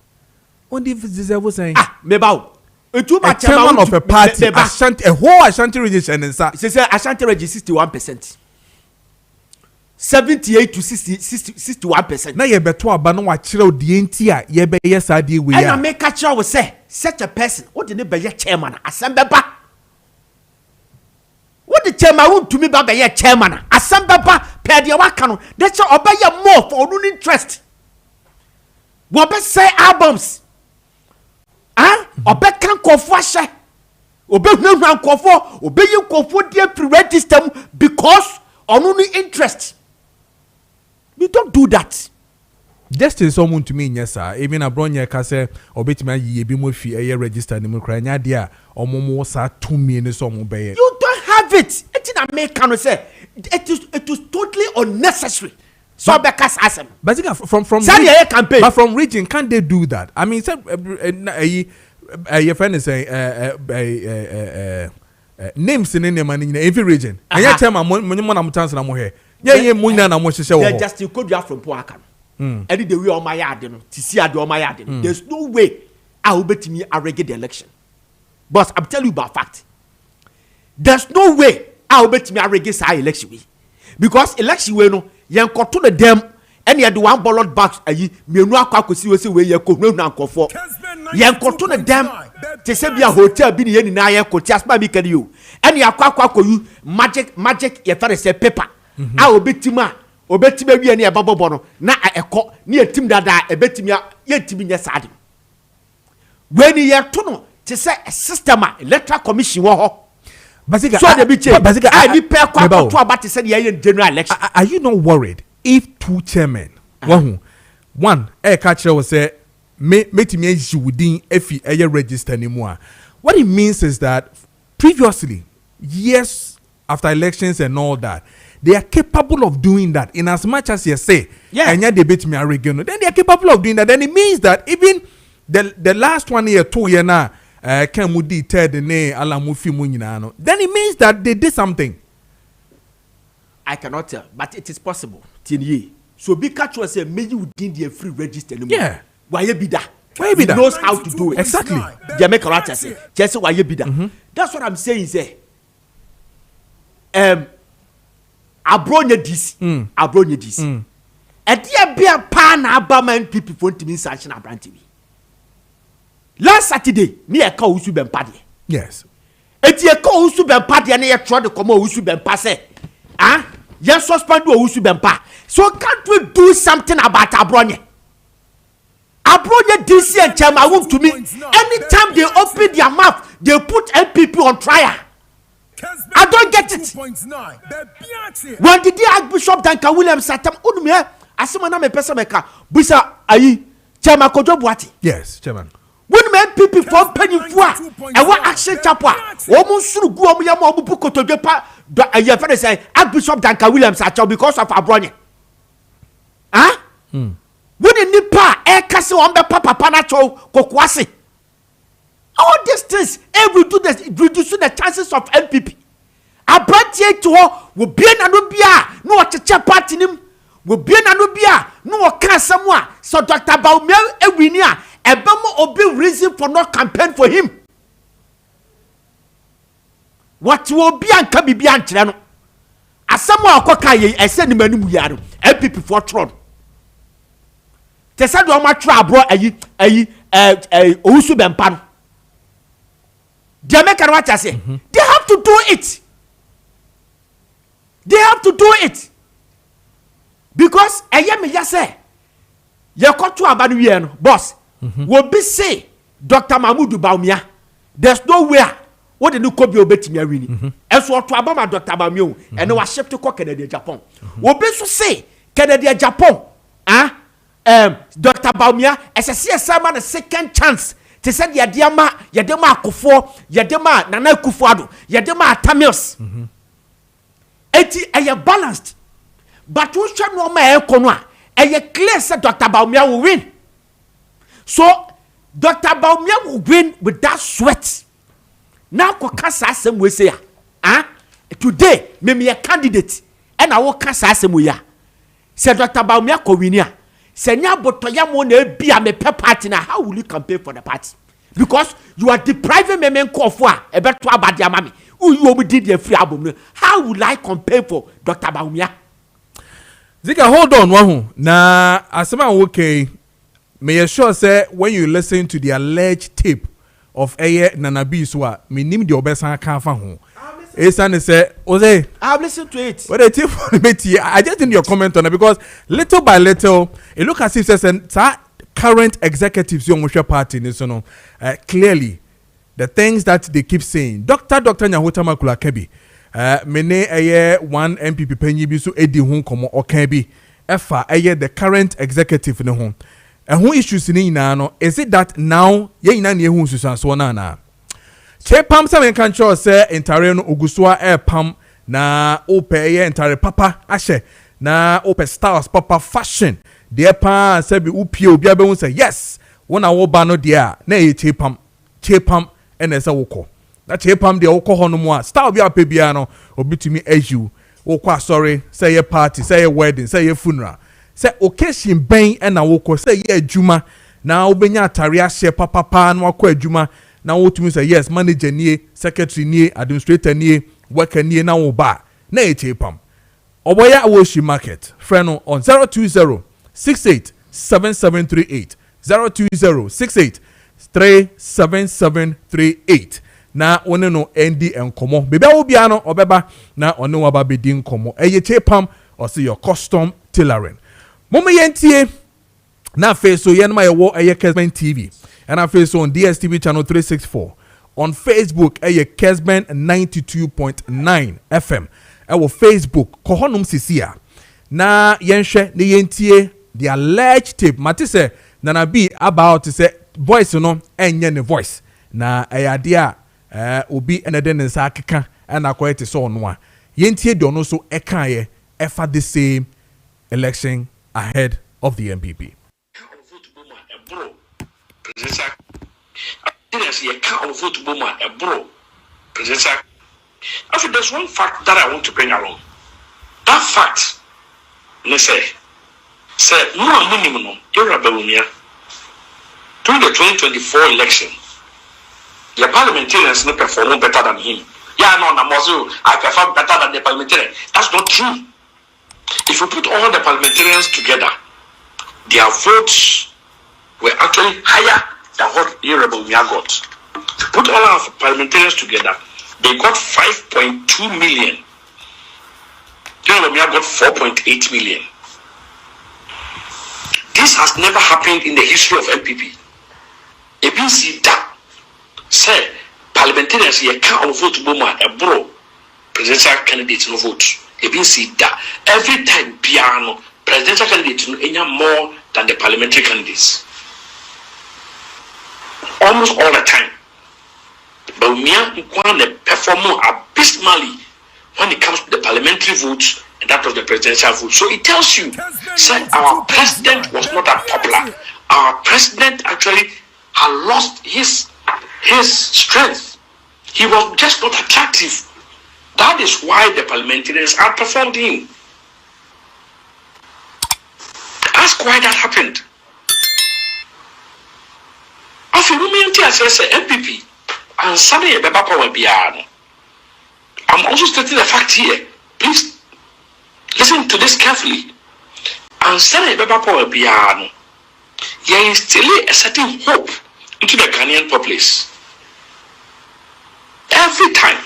What if deserve saying? Mebao. A chairman of a party, Ashanti, a whole Ashanti region, and sir. She said Ashanti region 61%, 78 to 61%. Now you better abandon what chiro the NTA. You be yes, I deal with. And I make a chair will say such a person. What did it be your chairman? Assemble. What the chairman want to me by your chairman? Assemble. Pay the wakano. That's your obey more for no interest. What be say albums? Obe kan kofo ahye obe hwan kofo obe yi kofo dey pre-register because onu no interest. We don't do that. Just is someone to me yes sir. Even abronya ka say obetimi ayi bi mo fi eye register ni mo kra nya de a omomo sa 2 million so mo be. You don't have it. Etina make can say it is totally unnecessary. So because asem. But from campaign. But from region can't they do that? I mean, say your friend is saying names in any man in every region. And you tell me when I'm chance na mo here. Yeah, munya na mo hye wo. Yeah, just you could have from Poakan. Any the way on my yard no. Tisi ade on my yard. There's no way I will bet me I regret the election. But I'm telling you about fact. There's no way I will bet me I regret our election because election we no yen koto the dem and you do one ballot box ayi mienu akwakosi we say we ye ko hunu ankofo yen koto the dem te se bia hotel bi ne ye ni na ye ko ti asma bi kadi you and you akwakoyu magic ye fere say paper a obetima wi ne e babobo no na ekọ ne etim dada ebetimia ye timi nye sade when ye to no te say system electoral commission wo ho. Basically, so are you not worried if two chairmen, one, catcher will say, make me within if you register anymore. What it means is that previously, years after elections and all that, they are capable of doing that in as much as you say, and yet they beat me a regional. Then they are capable of doing that. Then it means that even the last 1 year, 2 year now. Then it means that they did something. I cannot tell, but it is possible. So be catch was say maybe within the free register anymore. Yeah. Why you be that? Why you be that? Knows how to do it. Exactly. They make a lot say. Just why you be that? That's what I'm saying. Say, abronya this. And there be a pan Abaman people want to be such an brand TV. Last Saturday, me a call Usu Bempadi. Yes. It's a call Usu Bempadi and I tried to come Usu Bempasse. Yes, suspend Usu Bempa. So can't we do something about Abronya? Abronya DC and Chama to me. Anytime they open their mouth, they put MPP on trial. I don't get it. When did the Archbishop Dankwah Williams Satam Udumia? Asimana me pesa meka. Bisa ayi Chama Kojo Preko. Yes, Chairman. When men people for penny for and what action chapwa almost through go on yam obuko to jepa your friend say Archbishop Dankwah Williams at because of Abronya. When in Nipa air castle on the papa panacho kokwasi. All these things every do this reducing the chances of MPP. Abrantie to her will be an anubia no a party nim will be an anubia no can someone so Dr. Baumia Ewinia. Ebemo obi reason for not campaign for him. What will be and can be anchor. As someone akoka ye, I send him a new yard. MPP for tron te said do ma try abro ayi owusu bempa no they make an what I say they have to do it because me just say you got to abanu we no boss will be say Dr. Mahmoud Baumia there's nowhere what the new Kobe obetimi awini enso to abama Dr. Baumia and was shipped to Canada Japan will be so say Canada Japan Dr. Baumia as a CSM a second chance te said yadema akufo yadema Nana Akufo-Addo yadema Tamils eti eye balanced but we should no ma ekono a clear say Dr. Baumia will win so Dr. Baumia will win with that sweat now ko kasa asem we say today me a candidate and I will kasa asem we ya say Dr. Baumia ko win ya Senya botoya mo na bia me pe party na how will you campaign for the party? Because you are depriving me men call for e beto abade amami. You obi did the free album. How will I campaign for Dr. Baumia? Zika, hold on wahu. Na asema okay. May you sure say when you listen to the alleged tape of Eye Nanabi Iswa, me nim the obesa kan fa ho. Esan say, Ose, I've listened to it. But I just in your comment on it because little by little, it look as if the current executives young party clearly the things that they keep saying. Dr. Nyahota Makula Kebi, mene one MPP penyi bisu edi hun komo okebi. Efa the current executive no hon. And who issues ni no? Is it that now ye ina ni hun susan so na? Che pam sa men kan cho se entare no ogusua pam na ope ye entare papa ahye na ope styles papa fashion de pa se bi upie obi abehun say yes wona wo ba no de a na ye che pam ene se wokọ na che pam de wokọ ho no mu a style bi ape bia no obitumi ajiu wokọ asori say ye party say ye wedding say ye funeral say occasion ben na wokọ say ye adwuma na obenya atare ahye papa na wakọ adwuma na wotumi say yes manager nie secretary nie administrator nie worker nie na wo ba na echepam oboya awoshi market friend on 020687738 02068377738 na one no endi enkomo bebe wo bia no obeba na one wa ba bedi nkomo echepam or say your custom tailoring momo yentie na face so yen ma ye wo Kessben TV and I face on DSTV channel 364 on Facebook Kessben 92.9 FM our Facebook kohonum sisia na yenhwe ne yentie the alleged tape matise nana be about to say voice no enye ne voice na ayade a obi enede ne nsa akeka na akoyete so no a yentie de ono so ekaye efa the same election ahead of the MPP. Actually, there's one fact that I want to bring along. That fact, say no minimum during the 2024 election, the parliamentarians no perform better than him. Yeah, no, I perform better than the parliamentarians. That's not true. If you put all the parliamentarians together, their votes were actually higher than what Rebel Mia got. To put all our parliamentarians together, they got 5.2 million. Rebel Mia got 4.8 million. This has never happened in the history of MPP. ABC that say parliamentarians here can't vote Boma a bro presidential candidates no vote. ABC that every time piano presidential candidates no any more than the parliamentary candidates. Almost all the time. But we perform abysmally when it comes to the parliamentary votes and that was the presidential vote. So it tells you, say our president was not that popular. Our president actually had lost his strength. He was just not attractive. That is why the parliamentarians outperformed him. Ask why that happened. MPP and suddenly I'm also stating the fact here. Please listen to this carefully. And send a paper power piano. You instill a certain hope into the Ghanaian populace. Every time.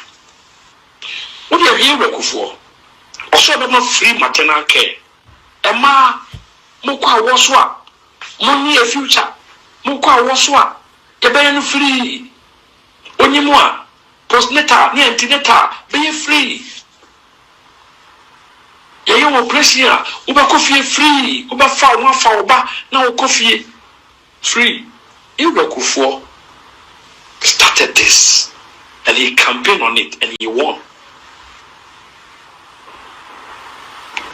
What do you hear for? Also, not free maternal care. Emma, Mukwa Waswa, money a future, Mukwa Waswa, the free. Onimwa, postnatal, near antenatal, be free. Yayo pressure, Uba coffee free, Uba foul, one foul, now coffee free. Irokufo started this and he campaigned on it and he won.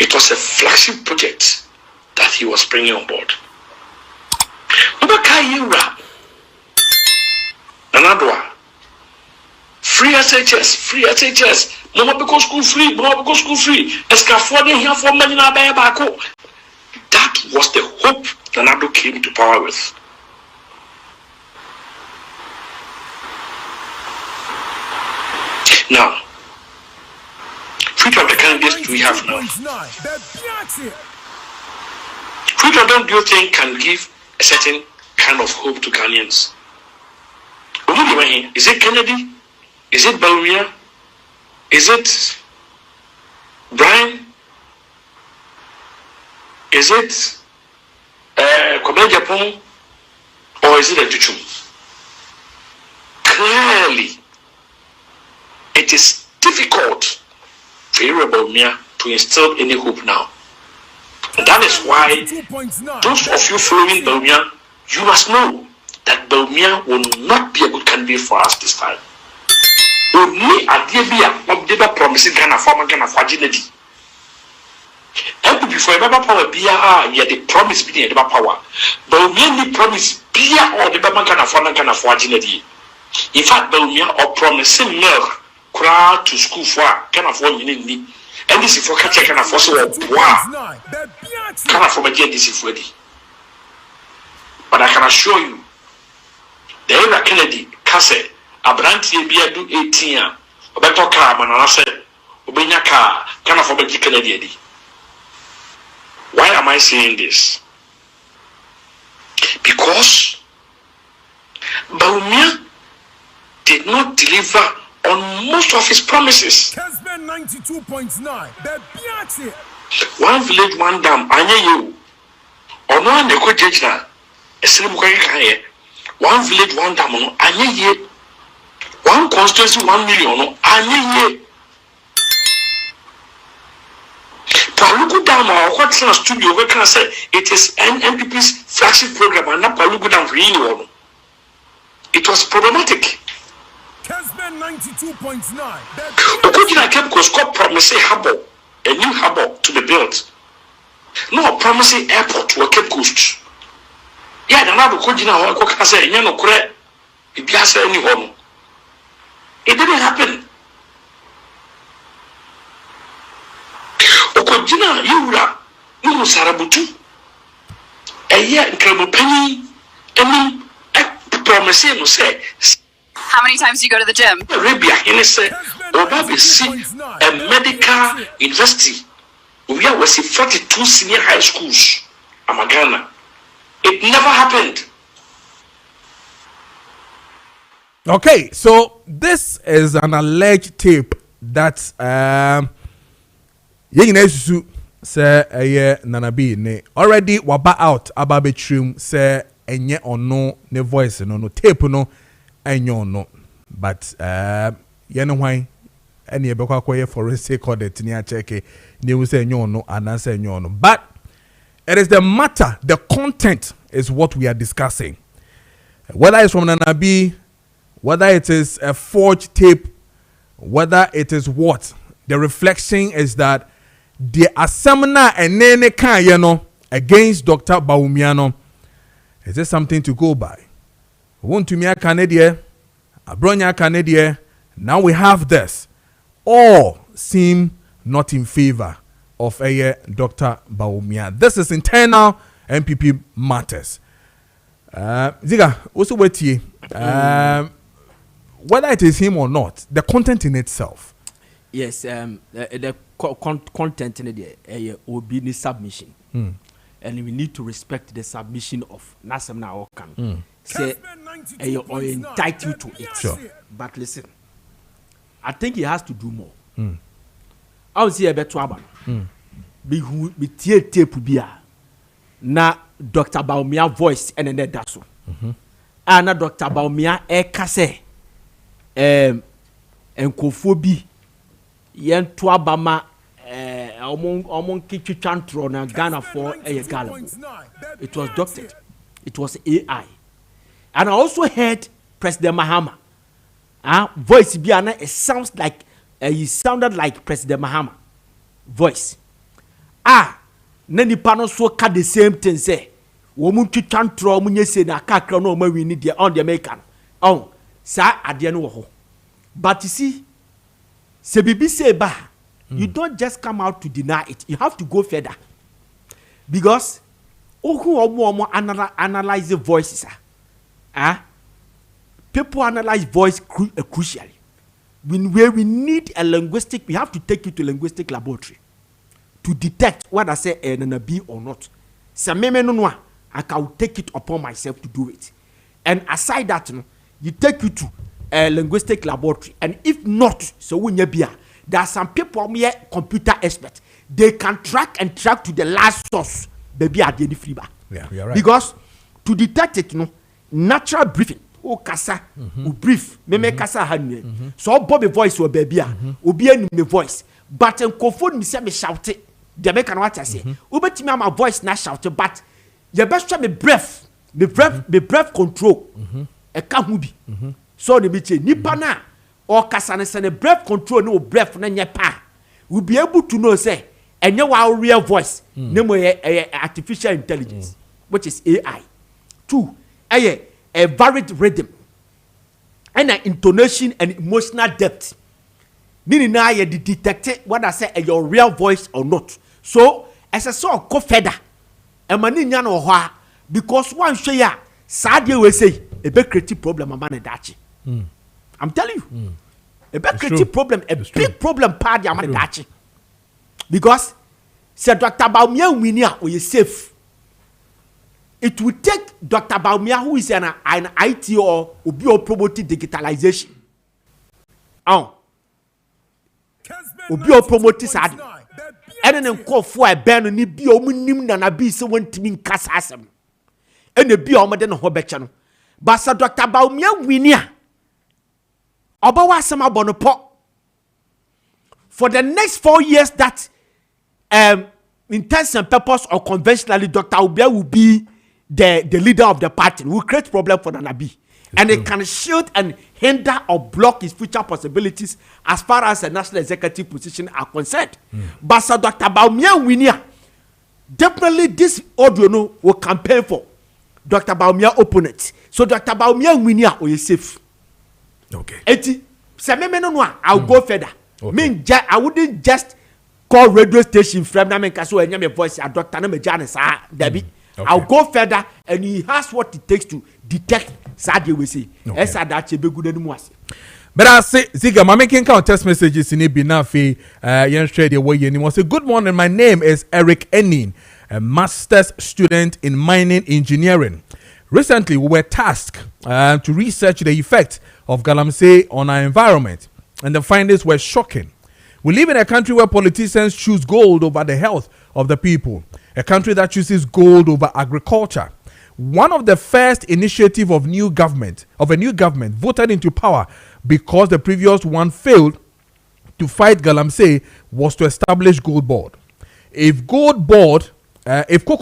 It was a flagship project that he was bringing on board. Another free SHS, no more because school free, Escafording here for money now by Bako. That was the hope Nanado came to power with. Now, which of the candidates we have now? Which of them do you think can give a certain kind of hope to Ghanaians? Is it Kennedy? Is it Bawumia? Is it Brian? Is it Kwame Japan? Or is it Etuchum? Clearly, it is difficult for Bawumia to instill any hope now. And that is why those of you following Bawumia, you must know that Bawumia will not be a good candidate for us this time. Only a promising kind of form and fragility. And before a power be the promise be the power. Bawumia need promise be or the Bama kind of form and kind of fragility. In fact, Bawumia or promising milk crowd to school for kind of 1 minute. And this is for catch kind of force or kind of from a this is ready. But I can assure you, the era Kennedy, Casse, Abranti Bia do 18, Obeto car, and I said, Obenya car, kind of from a Kennedy. Why am I saying this? Because Bawumia did not deliver on most of his promises. Kessben 92.9. One village, one dam, anye you. Or no one the coach na. One village, one dam, no anye ye. One constituency, 1 million, no anye ye. Palugu Dam or what studio we can say it is NPP's flagship program and not Palugu Dam really. It was problematic. Kessben 92.9. Okojina kept Kosko promising harbor, a new harbor to be built. No promising airport to a Cape Coast. Yeah, the now Okojina or Koka say, Yano Kure, it be as any home. It didn't happen. Okojina, Yura, no Sarabutu, a year in Kremopeni, and promising, say. How many times do you go to the gym? Arabia, he said, a medical university. We are 42 senior high schools. Amagana. It never happened. Okay, so this is an alleged tape that Yeginesu say Nanabi ne already waba out ababe trim say enye ono ne voice no tape no enyo no, but yeno why any ebekwa koye forensic audit ni a check they will say enyo no and answer enyo no, but it is the matter, the content is what we are discussing, whether it's from Nanabi, whether it is a forged tape, whether it is what. The reflection is that the assembler and nene kan yeno against Dr. Bawumia, is this something to go by? Want to me a Canadian, a Bronya Canadian. Now we have this. All seem not in favor of a Dr. Bawumia. This is internal MPP matters. Ziga, also wait here. Whether it is him or not, the content in itself. Yes, the content in the will be the submission. and we need to respect the submission of Nasem na Okan. Say, you're entitled to it. Sure. But listen, I think he has to do more. I will see a better one. Be tape bia na Dr. Baumia voice and then that's so. And Dr. Baumia kase enkofobi yen to abama omon kichantro na Ghana for Gallo. It was doctored. It was AI. And I also heard President Mahama. Voice biana it sounds like he sounded like President Mahama voice. Nani pano so ka the same thing say. Womun twantro munye se na kakra no ma wini dia on the American. Sa ade no wo ho. But you see, se bibi say ba, you don't just come out to deny it. You have to go further. Because who analyze the voices people analyze voice crucially. Where we need a linguistic, we have to take you to linguistic laboratory to detect what I say and be or not. So I can take it upon myself to do it. And aside that, you take you to a linguistic laboratory. And if not, so when you be there are some people here, computer experts. They can track to the last source. Baby, at the free bar. Yeah, you're right. Because to detect it, natural briefing. Kasa, brief, me kasa hanwe. So Bobby voice or baby, obi me voice. But en kofon me say me shout it. The make what I say. Ubetimi my voice na shout it, but you best try me breath control. E ka hu bi. So the biche nipa na or kasa ne say breath control no breath na nye pa. We be able to know say enye wa real voice. Nemo artificial intelligence, which is AI. 2, a varied rhythm and an intonation and emotional depth. Meaning now you detect what I say your real voice or not. So as a sort of co-feather, a maninya no ha because one share sadly we say a big creative problem man dachi. I'm telling you, a big creative problem, a big problem part man dachi. Because said Dr. Baumia Winia or you safe. It will take Dr. Baumia, who is an IT or Ubio promoting digitalization. Ubio promoting sad. And then call for a ban ni bio munim na be so one team casasem. And the bio modern hobby. But Sir Dr. Baumia Winia Obawa Sama Bonopo for the next 4 years that intents and purpose or conventionally Dr. Ubia will be the leader of the party will create problem for Nanabi. And it can shield and hinder or block his future possibilities as far as the national executive position are concerned. But Sir Dr. Baumia Winia, definitely this audio will campaign for Dr. Baumia opponent. So Dr. Baumia Winia will safe. Okay. I'll go further. Okay. I wouldn't just call radio station from Namenkaso and your voice at Dr. Namejanis, Debbie. Okay. I'll go further, and he has what it takes to detect Sadia we say. But I say, Ziga, I'm making count text messages in Ibinafi, say, good morning, my name is Eric Enin, a master's student in mining engineering. Recently, we were tasked to research the effect of Galamsey on our environment, and the findings were shocking. We live in a country where politicians choose gold over the health of the people. A country that chooses gold over agriculture. One of the first initiative of a new government voted into power because the previous one failed to fight Galamsey was to establish Gold Board. If Cocoa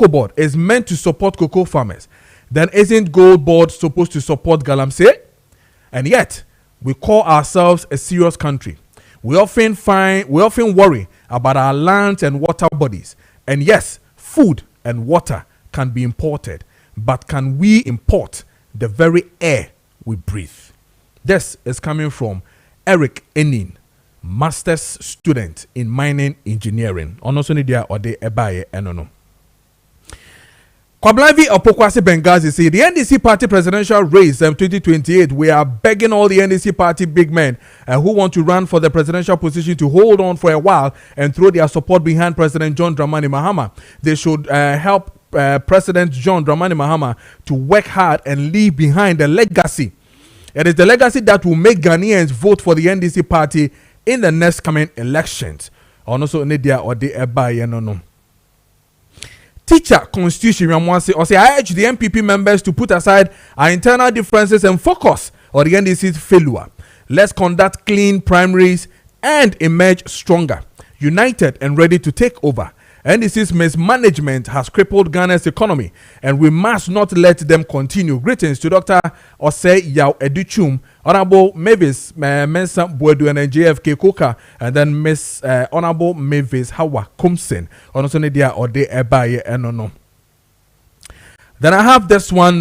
Board is meant to support cocoa farmers, then isn't Gold Board supposed to support Galamsey? And yet, we call ourselves a serious country. We often worry about our lands and water bodies. And yes, food and water can be imported, but can we import the very air we breathe? This is coming from Eric Enin, master's student in mining engineering. Onosonidia ode ebaye enono. Kwablavi Opokwasi Bengazi say the NDC party presidential race 2028, we are begging all the NDC party big men who want to run for the presidential position to hold on for a while and throw their support behind President John Dramani Mahama. They should help President John Dramani Mahama to work hard and leave behind a legacy. It is the legacy that will make Ghanaians vote for the NDC party in the next coming elections. Also, Nidia or the Eba no. Teacher Constitution or say I urge the MPP members to put aside our internal differences and focus on the NDC's failure. Let's conduct clean primaries and emerge stronger, united and ready to take over. NDC's mismanagement has crippled Ghana's economy, and we must not let them continue. Greetings to Dr. Osei Yao Educhum, Honorable Mavis Mensa Boedu and JFK Koka, and then Miss Honorable Mavis Hawa Kumsen. Also, Nidia or de Ebaye Enono. Then I have this one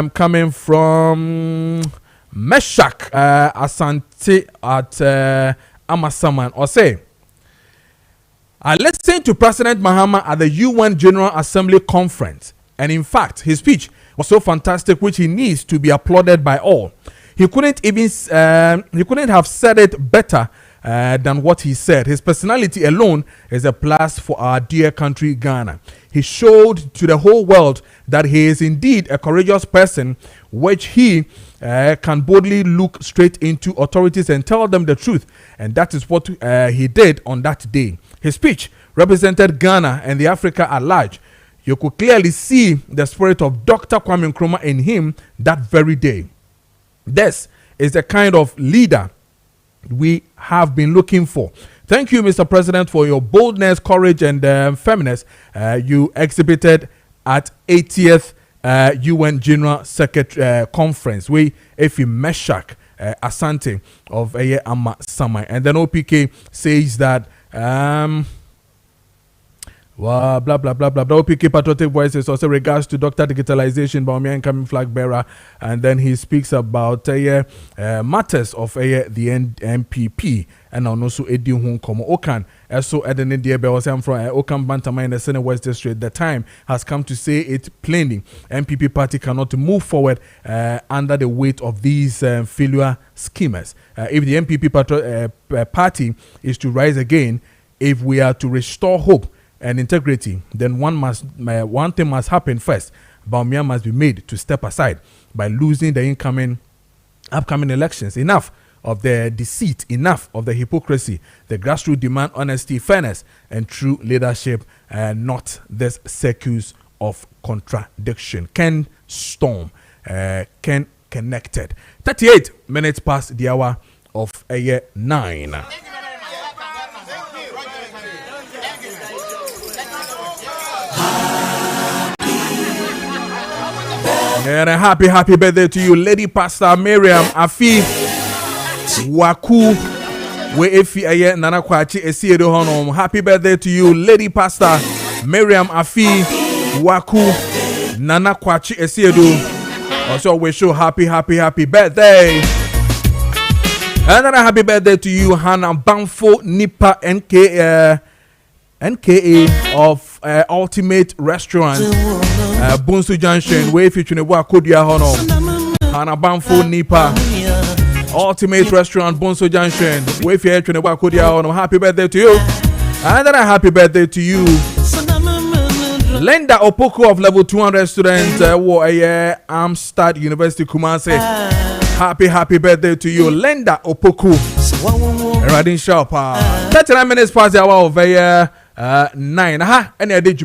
coming from Meshak Asante at Amasaman. Or say, I listened to President Mahama at the UN General Assembly conference, and in fact, his speech was so fantastic, which he needs to be applauded by all. He couldn't have said it better than what he said. His personality alone is a plus for our dear country, Ghana. He showed to the whole world that he is indeed a courageous person, which he can boldly look straight into authorities and tell them the truth. And that is what he did on that day. His speech represented Ghana and the Africa at large. You could clearly see the spirit of Dr. Kwame Nkrumah in him that very day. This is the kind of leader we have been looking for. Thank you, Mr. President, for your boldness, courage, and firmness you exhibited at 80th UN General Secretary Conference. We, if you Meshak Asante of Ama Samai. And then OPK says that blah blah blah blah blah. OPK Patriotic Voices also regards to Dr. Digitalization, Baumia incoming flag bearer, and then he speaks about matters of the MPP and also Edi Hun Komo Okan. Also, Edeni Diebe was from Okan Bantama in the Senate West District. The time has come to say it plainly. MPP party cannot move forward under the weight of these failure schemers. If the MPP party is to rise again, if we are to restore hope and integrity, then one thing must happen first. Baumia must be made to step aside by losing the upcoming elections. Enough of the deceit, enough of the hypocrisy. The grassroots demand honesty, fairness, and true leadership, and not this circus of contradiction. Ken Storm, Ken Connected. 38 minutes past the hour of 9. And a happy birthday to you, Lady Pastor Miriam Afi Waku. We efi aye nana kwachi esiedo honom. Happy birthday to you, Lady Pastor Miriam Afi Waku nana kwachi esiedo. Also wish you happy birthday. Another happy birthday to you, Hannah Bamfo Nipa NKA of Ultimate Restaurant, Bunsu Junction, where featuring Wakudia Hono, Hannah Bamfo Nipa, Ultimate Restaurant, Bunsu Junction, where featuring Wakudia Hono. Happy birthday to you. Another happy birthday to you, Linda Opoko of level 200 students, Amsterdam University Kumasi. Happy birthday to you, Linda Opoko. Radin Sharp. 39 minutes past the hour of 9. And I did